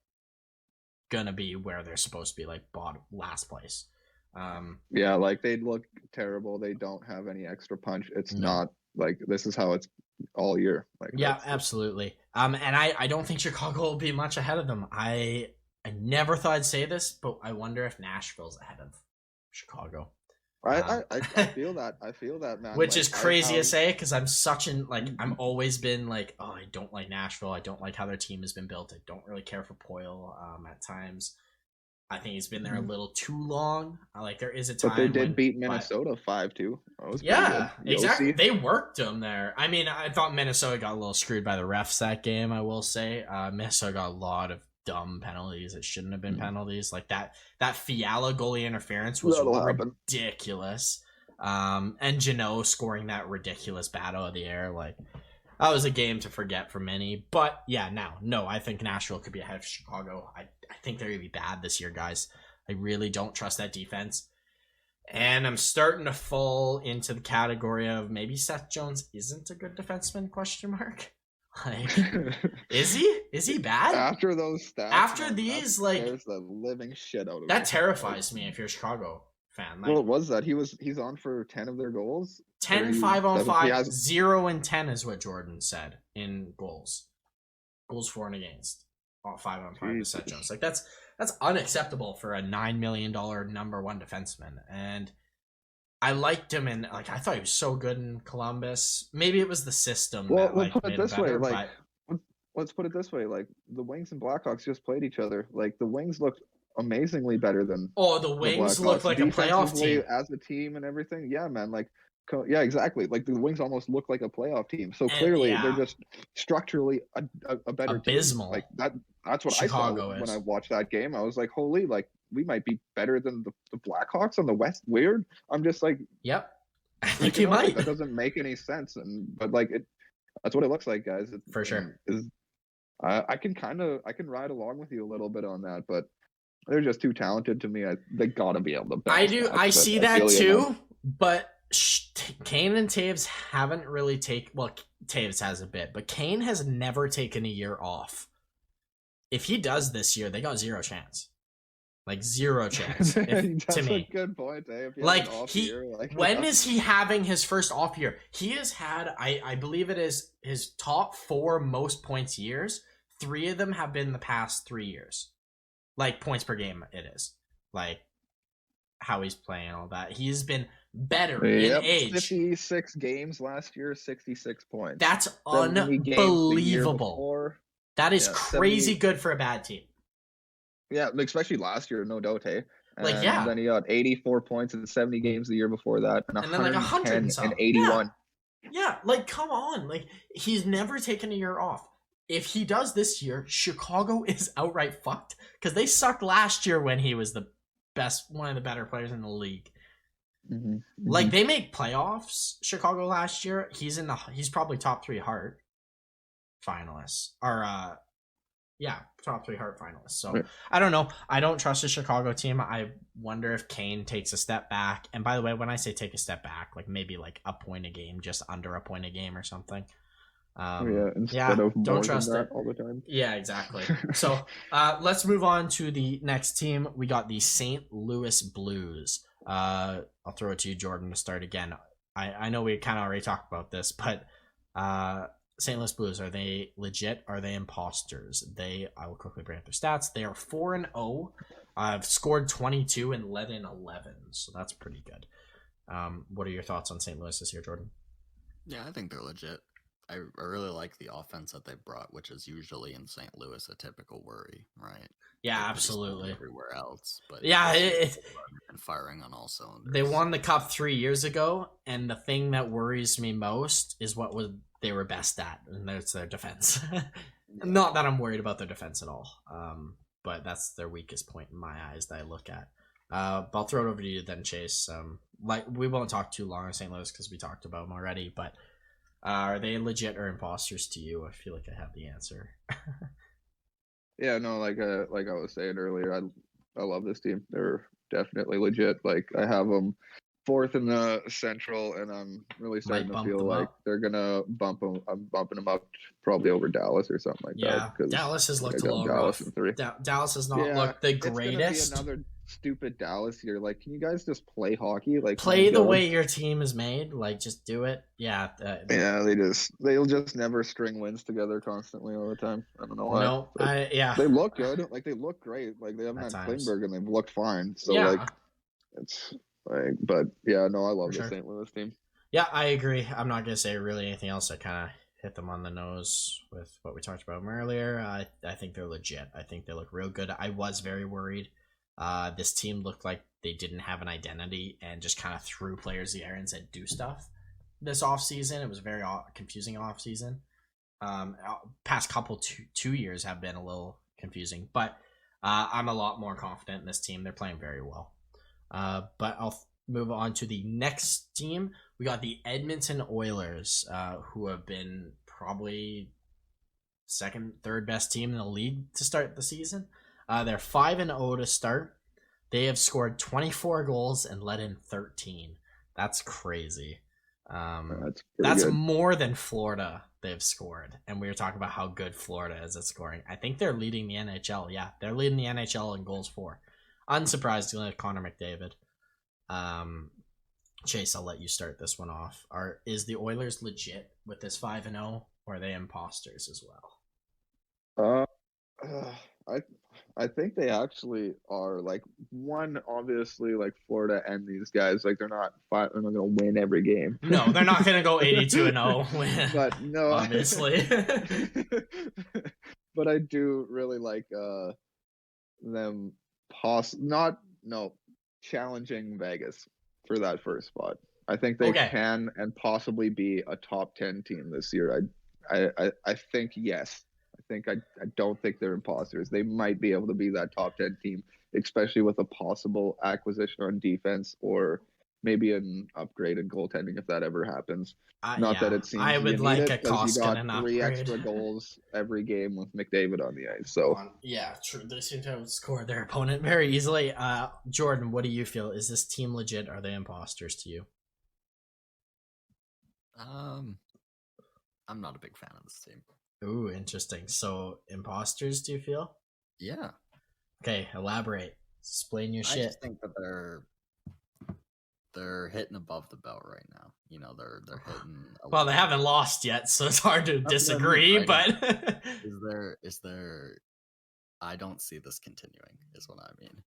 gonna be where they're supposed to be, like last place. Like they look terrible. They don't have any extra punch. It's not like this is how it's all year. Like absolutely. And I don't think Chicago will be much ahead of them. I never thought I'd say this, but I wonder if Nashville's ahead of Chicago. I feel that. I feel that, man. Which is crazy to say because I'm I'm always been like, oh, I don't like Nashville. I don't like how their team has been built. I don't really care for Poile at times. I think he's been there a little too long. Like there is a time. But they did beat Minnesota 5-2. Exactly. They worked them there. I mean, I thought Minnesota got a little screwed by the refs that game. I will say, Minnesota got a lot of dumb penalties. It shouldn't have been penalties. Like that Fiala goalie interference was ridiculous. And Jeannot scoring that ridiculous bat out of the air. Like that was a game to forget for many. But I think Nashville could be ahead of Chicago. I think they're going to be bad this year, guys. I really don't trust that defense. And I'm starting to fall into the category of maybe Seth Jones isn't a good defenseman, ? Like, is he? Is he bad? After those stats. After these, like, there's the living shit out of that terrifies me if you're a Chicago fan. Like, what was that? He's on for 10 of their goals? 10 5-on-5, 0 and 10 is what Jordan said in goals. Goals for and against. 5-on-5 to Seth Jones. Like that's unacceptable for a $9 million number 1 defenseman. And I liked him, and like I thought he was so good in Columbus. Maybe it was the system. Well, let's put it this way. Like, let's put it this way. Like the Wings and Blackhawks just played each other. Like the Wings looked amazingly better than. Oh, the Wings looked like a playoff team as a team and everything. Yeah, man. Like, yeah, exactly. Like the Wings almost look like a playoff team. So clearly, they're just structurally a better abysmal team. Like that. That's what Chicago I saw when I watched that game. I was like, holy, like we might be better than the Blackhawks on the West. Weird. I'm just like, yep. I think you might. Like, that doesn't make any sense, but like that's what it looks like, guys. For sure. I can ride along with you a little bit on that, but they're just too talented to me. They gotta be able to. I see that too, but Kane and Taves haven't really taken. Well, Taves has a bit, but Kane has never taken a year off. If he does this year, they got zero chance. Like zero chance. That's to me, a good point. If like when is he having his first off year? He has had, I believe it is his top 4 most points years. 3 of them have been the past 3 years. Like points per game, it is like how he's playing, all that. He's been better in age. 56 games last year, 66 points. That's unbelievable. That is crazy 70... good for a bad team. Yeah, especially last year, no doubt. And yeah. Then he got 84 points in 70 games the year before that, and then like 100 and 81. Yeah, like come on, like he's never taken a year off. If he does this year, Chicago is outright fucked because they sucked last year when he was the best, one of the better players in the league. Mm-hmm. Like they make playoffs. Chicago last year, he's probably top 3 Hart finalists, or top 3 Hart finalists. So right. I don't know. I don't trust the Chicago team. I wonder if Kane takes a step back. And by the way, when I say take a step back, like maybe like a point a game, just under a point a game or something. Instead of don't trust it all the time. Yeah, exactly. So let's move on to the next team. We got the St. Louis Blues. I'll throw it to you, Jordan, to start again. I know we kind of already talked about this, but St. Louis Blues, are they legit? Are they imposters? I will quickly bring up their stats. They are 4-0. I've scored 22 and let in 11, so that's pretty good. What are your thoughts on St. Louis this year, Jordan? Yeah, I think they're legit. I really like the offense that they brought, which is usually in St. Louis a typical worry, right? Yeah, absolutely. Everywhere else, but yeah, and firing on all cylinders. They won the cup 3 years ago, and the thing that worries me most is they were best at, and that's their defense. Not that I'm worried about their defense at all, but that's their weakest point in my eyes that I look at. But I'll throw it over to you then, Chase. Like we won't talk too long on St. Louis because we talked about them already, but. Are they legit or imposters to you? I feel like I have the answer. Yeah, no, like I was saying earlier, I love this team. They're definitely legit. Like I have them 4th in the Central, and I'm really starting to feel like they're gonna bump them. I'm bumping them up probably over Dallas or something like that. Yeah, Dallas has looked a little rough. Dallas has not looked the greatest. It's gonna be another stupid Dallas year. Like, can you guys just play hockey? Like, play the way your team is made. Like, just do it. Yeah. They'll just never string wins together constantly all the time. I don't know why. No, they look good. Like they look great. Like they haven't had Klingberg and they've looked fine. So like, it's like, but yeah, no, I love the St. Louis team. Yeah, I agree. I'm not gonna say really anything else. I kind of hit them on the nose with what we talked about earlier. I think they're legit. I think they look real good. I was very worried. This team looked like they didn't have an identity and just kind of threw players the air and said do stuff this offseason. It was a very confusing offseason. Past couple 2 years have been a little confusing, but I'm a lot more confident in this team. They're playing very well. But I'll move on to the next team. We got the Edmonton Oilers, who have been probably second, third best team in the league to start the season. They're 5-0 to start. They have scored 24 goals and let in 13. That's crazy. That's more than Florida they've scored. And we were talking about how good Florida is at scoring. I think they're leading the NHL. Yeah, they're leading the NHL in goals for. Unsurprisingly, Connor McDavid. Chase, I'll let you start this one off. Is the Oilers legit with this 5-0, or are they imposters as well? I think they actually are. Like, one, obviously, like Florida and these guys, like they're not going to win every game. No, they're not going to go 82-0. But no, obviously. But I do really like them challenging Vegas for that first spot. I think they can and possibly be a top 10 team this year. I think yes. I don't think they're imposters. They might be able to be that top 10 team, especially with a possible acquisition on defense or maybe an upgraded goaltending if that ever happens. Not that it seems I would like a Koskinen got 3 extra goals every game with McDavid on the ice. So yeah, true. They seem to outscore their opponent very easily. Jordan, what do you feel? Is this team legit? Are they imposters to you? I'm not a big fan of this team. Ooh, interesting. So imposters, do you feel? Yeah. Okay, elaborate. Explain your shit. I just think that they're hitting above the belt right now. You know, they're hitting. Well, they haven't lost yet, so it's hard to disagree. But is there? I don't see this continuing. Is what I mean.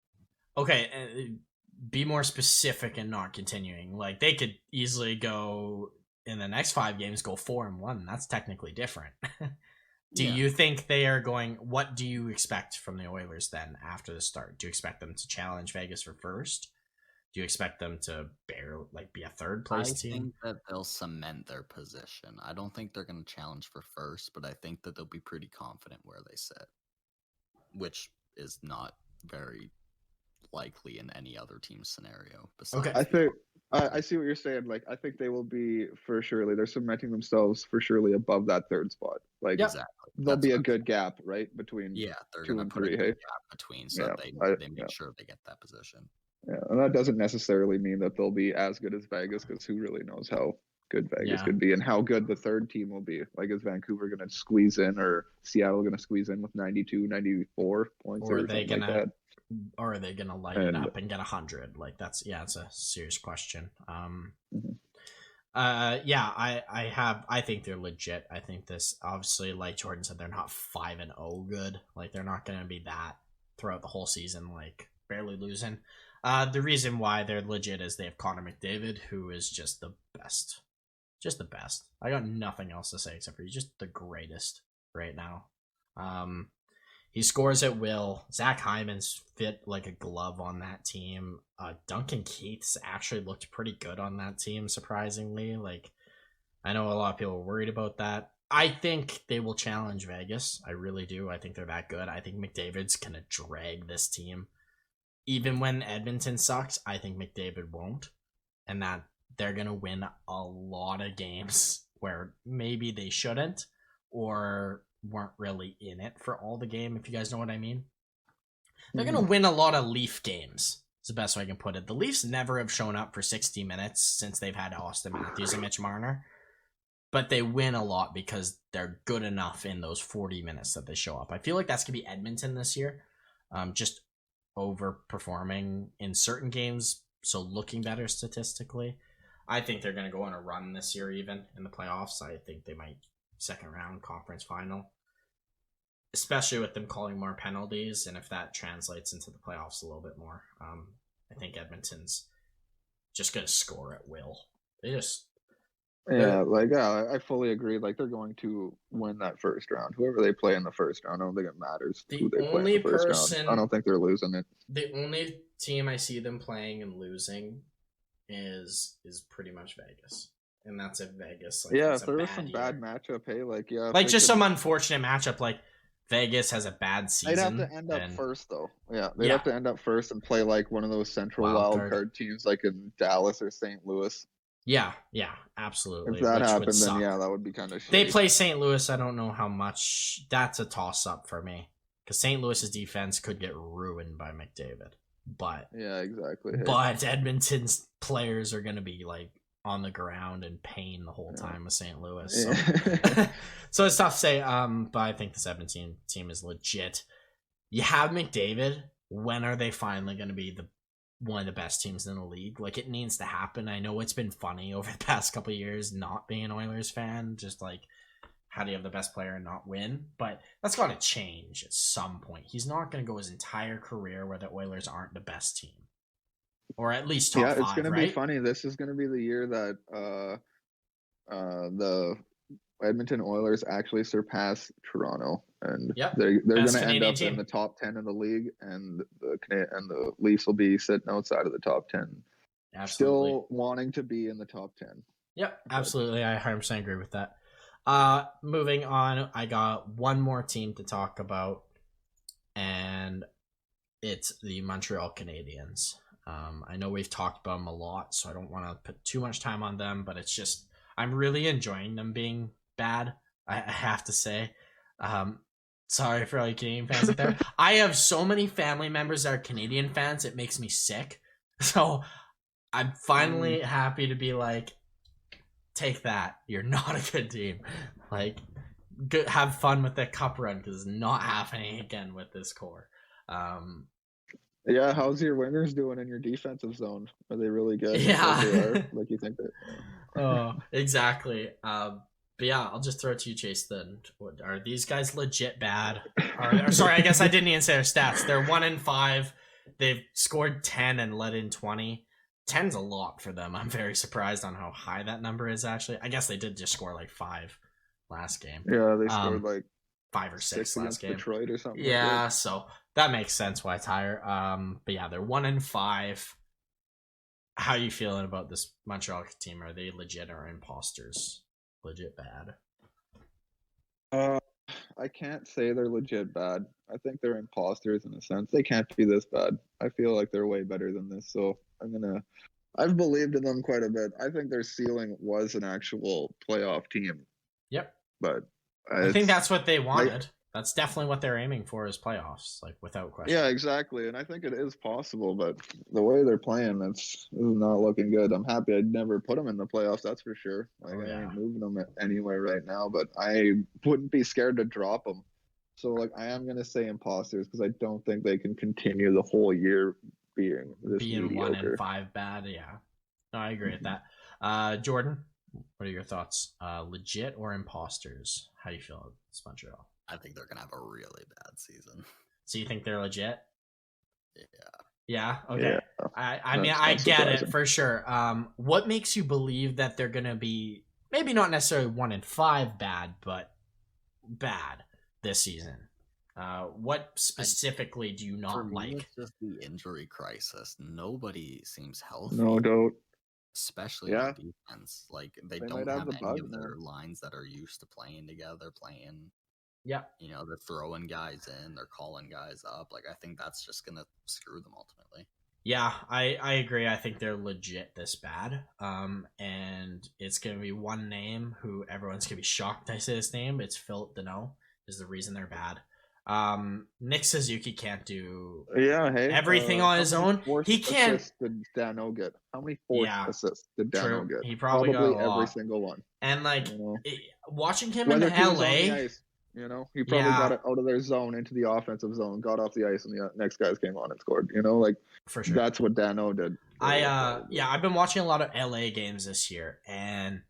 Okay, be more specific and not continuing. Like they could easily go in the next 5 games, go 4-1. That's technically different. Do you think they are going? What do you expect from the Oilers then after the start? Do you expect them to challenge Vegas for first? Do you expect them to be a third place team? I think that they'll cement their position. I don't think they're going to challenge for first, but I think that they'll be pretty confident where they sit, which is not very likely in any other team scenario. Okay, I think I see what you're saying. Like, I think they will be for surely. They're cementing themselves for surely above that third spot. Like, exactly. There'll be a good gap, right, between they're 2 going and to put 3. a good gap between, so they make sure they get that position. Yeah, and that doesn't necessarily mean that they'll be as good as Vegas, because who really knows how good Vegas could be and how good the third team will be. Like, is Vancouver going to squeeze in, or Seattle going to squeeze in with 92, 94 points, or something like that? Or are they gonna light it up and get 100? Like it's a serious question. I think they're legit. I think this, obviously, like Jordan said, they're not 5-0 good. Like they're not gonna be that throughout the whole season, like barely losing. The reason why they're legit is they have Connor McDavid, who is just the best. Just the best. I got nothing else to say except for he's just the greatest right now. He scores at will. Zach Hyman's fit like a glove on that team. Duncan Keith's actually looked pretty good on that team, surprisingly. Like, I know a lot of people are worried about that. I think they will challenge Vegas. I really do. I think they're that good. I think McDavid's going to drag this team. Even when Edmonton sucks, I think McDavid won't. And that they're going to win a lot of games where maybe they shouldn't, or weren't really in it for all the game, if you guys know what I mean. They're going to win a lot of Leaf games. It's the best way I can put it. The Leafs never have shown up for 60 minutes since they've had Austin Matthews and Mitch Marner. But they win a lot because they're good enough in those 40 minutes that they show up. I feel like that's going to be Edmonton this year. Just overperforming in certain games, so looking better statistically. I think they're going to go on a run this year, even in the playoffs. I think they might second round conference final, especially with them calling more penalties, and if that translates into the playoffs a little bit more. I think Edmonton's just gonna score at will. I fully agree. Like, they're going to win that first round. Whoever they play in the first round, I don't think it matters who they play in the first round. I don't think they're losing it. The only team I see them playing and losing is pretty much Vegas. And that's at Vegas. Like, if there was some bad matchup, just some unfortunate matchup, like Vegas has a bad season. They'd have to end up first, though. They'd have to end up first and play like one of those central wild card teams, like in Dallas or St. Louis. Yeah, absolutely. If that happened, then that would be kind of shitty. They play St. Louis. I don't know how much. That's a toss-up for me, because St. Louis's defense could get ruined by McDavid. But yeah, exactly. But Edmonton's players are going to be like on the ground in pain the whole time with St. Louis. So, so it's tough to say. But I think this Edmonton team is legit. You have McDavid. When are they finally going to be one of the best teams in the league? Like, it needs to happen. I know it's been funny over the past couple of years not being an Oilers fan. Just like, how do you have the best player and not win? But that's got to change at some point. He's not going to go his entire career where the Oilers aren't the best team. Or at least top 5, it's going to be funny. This is going to be the year that the Edmonton Oilers actually surpass Toronto, and they're going to end up in the top 10 of the league, and the Leafs will be sitting outside of the top 10. Absolutely. Still wanting to be in the top 10. Yep, absolutely. I 100% agree with that. Moving on, I got one more team to talk about, and it's the Montreal Canadiens. I know we've talked about them a lot, so I don't want to put too much time on them, but it's just I'm really enjoying them being bad, I have to say. Sorry for all you Canadian fans out there. I have so many family members that are Canadian fans, it makes me sick. So I'm finally happy to be like, take that. You're not a good team. Like, good, have fun with the cup run because it's not happening again with this core. Yeah, how's your wingers doing in your defensive zone? Are they really good? Yeah, like they are? Like you think that? Oh, exactly. But yeah, I'll just throw it to you, Chase. Then, are these guys legit bad? Or sorry, I guess I didn't even say their stats. They're 1-5. They've scored 10 and let in 20. 10's a lot for them. I'm very surprised on how high that number is. Actually, I guess they did just score like 5 last game. Yeah, they scored like 5 or 6 last game. Detroit or something. Yeah, like so that makes sense why it's higher. But yeah, they're 1-5. How are you feeling about this Montreal team? Are they legit or imposters? Legit bad? I can't say they're legit bad. I think they're imposters in a sense. They can't be this bad. I feel like they're way better than this. So I've believed in them quite a bit. I think their ceiling was an actual playoff team. Yep. But I think that's what they wanted. That's definitely what they're aiming for is playoffs, like without question. Yeah, exactly. And I think it is possible, but the way they're playing, it's not looking good. I'm happy I'd never put them in the playoffs, that's for sure. Like, I ain't moving them anywhere right now, but I wouldn't be scared to drop them. So, like, I am going to say imposters because I don't think they can continue the whole year being this mediocre. 1-5 bad, yeah. No, I agree with that. Jordan, what are your thoughts? Legit or imposters? How do you feel about this Montreal? I think they're gonna have a really bad season. So you think they're legit? Yeah. Yeah. Okay. Yeah. I mean, I get it for sure. What makes you believe that they're gonna be maybe not necessarily 1-5 bad, but bad this season? What specifically do you not like? It's just the injury crisis. Nobody seems healthy. No doubt. Especially on defense. Like they don't have any of their lines that are used to playing together, Yeah. You know, they're throwing guys in, they're calling guys up. Like, I think that's just going to screw them ultimately. Yeah, I agree. I think they're legit this bad. And it's going to be one name who everyone's going to be shocked I say his name. It's Philip Deneau is the reason they're bad. Nick Suzuki can't do everything on his own. He can't. Assists did Dano get? How many forced assists did Dano get? He probably got every single one. And like watching him in LA. You know, he probably got it out of their zone into the offensive zone, got off the ice, and the next guys came on and scored. You know, like for sure. That's what Dano did. I've been watching a lot of LA games this year, and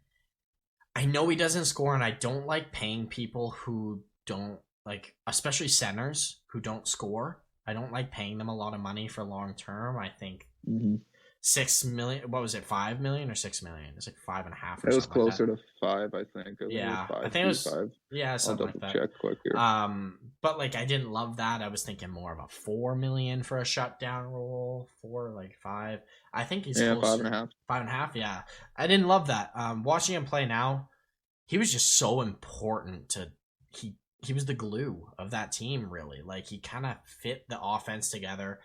I know he doesn't score, and I don't like paying people who don't like, especially centers who don't score. I don't like paying them a lot of money for long term. I think 6 million. What was it? 5 million or 6 million? It's like 5.5. It was closer to 5, I think. I think it was 5. Yeah, something like that. Check quick here. But like I didn't love that. I was thinking more of a 4 million for a shutdown role. 5. I think he's 5.5. 5.5. Yeah, I didn't love that. Watching him play now, he was just so important to he was the glue of that team. Really, like he kind of fit the offense together.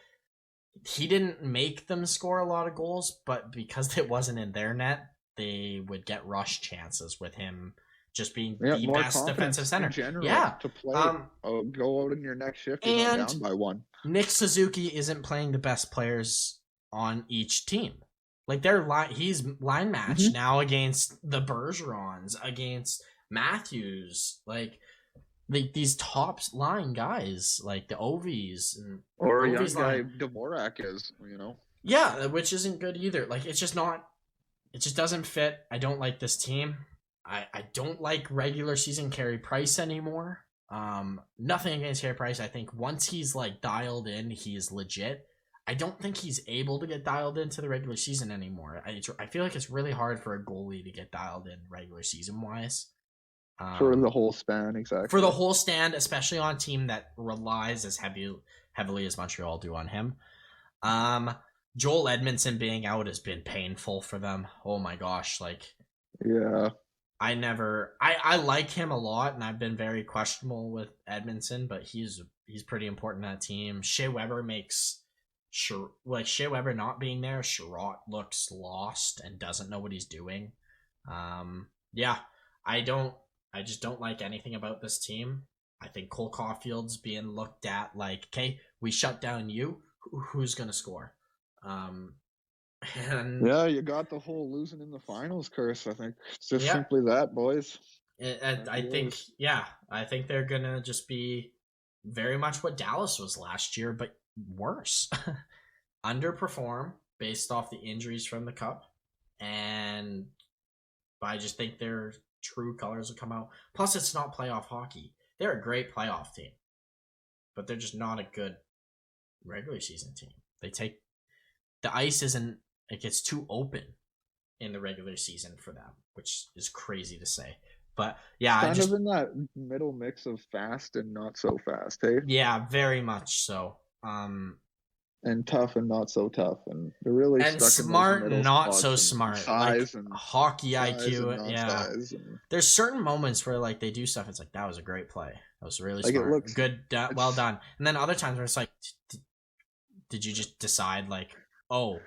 He didn't make them score a lot of goals, but because it wasn't in their net, they would get rush chances with him just being the best defensive center. To play. Go out in your next shift and down by 1. Nick Suzuki isn't playing the best players on each team. Like he's line matched now against the Bergerons, against Matthews, like these top line guys like the Ovies or a young guy Dvorak is, you know. Yeah, which isn't good either. Like it just doesn't fit. I don't like this team. I don't like regular season Carey Price anymore. Nothing against Carey Price. I think once he's like dialed in, he is legit. I don't think he's able to get dialed into the regular season anymore. I feel like it's really hard for a goalie to get dialed in regular season wise. For the whole span, exactly. For the whole stand, especially on a team that relies as heavily as Montreal do on him. Joel Edmondson being out has been painful for them. Oh my gosh, like I like him a lot, and I've been very questionable with Edmonton, but he's pretty important in that team. Shea Weber Shea Weber not being there, Sherratt looks lost and doesn't know what he's doing. Yeah, I just don't like anything about this team. I think Cole Caulfield's being looked at like, okay, we shut down you. Who's gonna score? And yeah, you got the whole losing in the finals curse. I think it's just simply that, boys. I think they're gonna just be very much what Dallas was last year, but worse. Underperform based off the injuries from the cup, and I just think their true colors will come out. Plus, it's not playoff hockey. They're a great playoff team, but they're just not a good regular season team. The ice isn't. It gets too open in the regular season for them, which is crazy to say. But yeah, kind of in that middle mix of fast and not so fast, hey? Yeah, very much so. And tough and not so tough, and they're really and stuck smart, in those not so and smart. Size like and hockey size IQ, and yeah. And... There's certain moments where like they do stuff. It's like that was a great play. That was really smart. It looks good, well done. And then other times where it's like, did you just decide like, oh,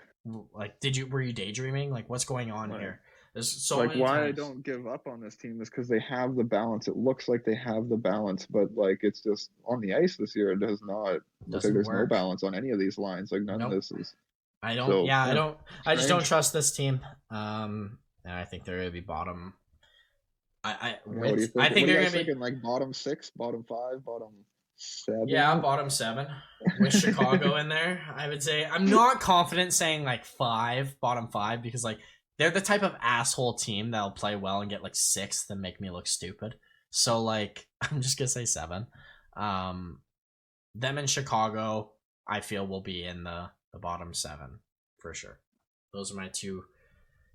like were you daydreaming? Like what's going on here? There's so like many why times. I don't give up on this team is because they have the balance. It looks like they have the balance, but like it's just on the ice this year. It does not. Like there's no balance on any of these lines. Like none of this is. I don't. So, I don't. I just don't trust this team. And I think they're gonna be bottom. I think they're gonna be like bottom 6, bottom 5, bottom 7. Yeah, bottom 7 with Chicago in there. I would say I'm not confident saying like bottom 5 because like. They're the type of asshole team that'll play well and get like 6th and make me look stupid. So like I'm just gonna say 7. Them in Chicago, I feel will be in the bottom 7 for sure. Those are my two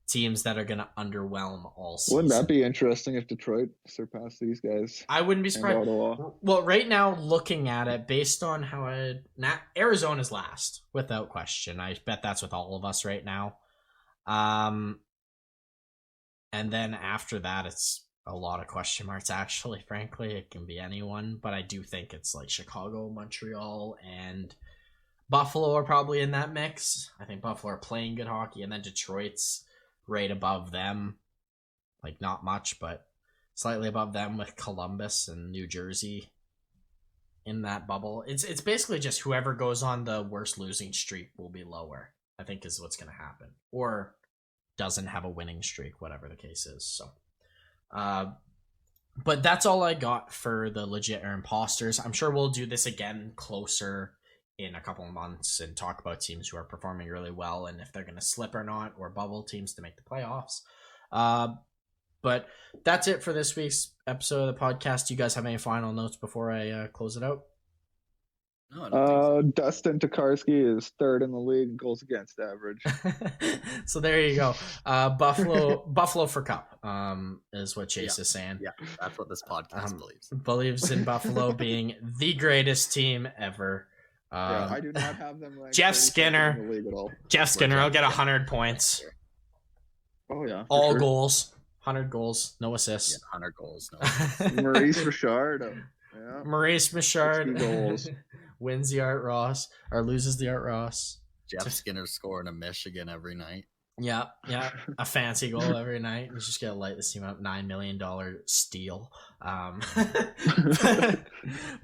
teams that are gonna underwhelm all season. Wouldn't that be interesting if Detroit surpassed these guys? I wouldn't be surprised. Well, right now, looking at it, based on how Arizona's last without question. I bet that's with all of us right now. And then after that, it's a lot of question marks, actually, frankly. It can be anyone, but I do think it's like Chicago, Montreal, and Buffalo are probably in that mix. I think Buffalo are playing good hockey, and then Detroit's right above them. Like, not much, but slightly above them with Columbus and New Jersey in that bubble. It's basically just whoever goes on the worst losing streak will be lower, I think is what's going to happen. Or doesn't have a winning streak, whatever the case is. So, but that's all I got for the legit or imposters. I'm sure we'll do this again closer in a couple of months and talk about teams who are performing really well and if they're going to slip or not, or bubble teams to make the playoffs. But that's it for this week's episode of the podcast. Do you guys have any final notes before I close it out? No, I don't think so. Dustin Tokarski is 3rd in the league in goals against average. So there you go. Buffalo for Cup is what Chase is saying. Yeah, that's what this podcast believes. Believes in Buffalo being the greatest team ever. I do not have them ranked. Jeff Skinner. In the league at all. Jeff Skinner will get 100 points. Oh yeah, all goals, 100 goals, no assists. Yeah, 100 goals, no assists. Maurice Richard. Maurice Richard goals. Wins the Art Ross or loses the Art Ross. Jeff Skinner scoring a Michigan every night. Yeah, a fancy goal every night. He's just gonna light this team up. $9 million steal. But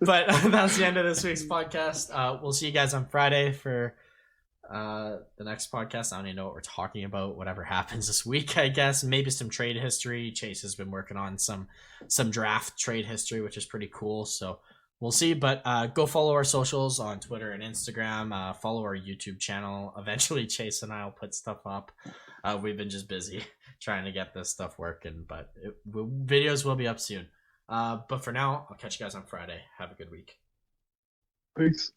that's the end of this week's podcast. We'll see you guys on Friday for the next podcast. I don't even know what we're talking about. Whatever happens this week, I guess. Maybe some trade history. Chase has been working on some draft trade history, which is pretty cool. So we'll see. But go follow our socials on Twitter and Instagram. Follow our YouTube channel. Eventually, Chase and I will put stuff up. We've been just busy trying to get this stuff working, but videos will be up soon. But for now, I'll catch you guys on Friday. Have a good week. Peace.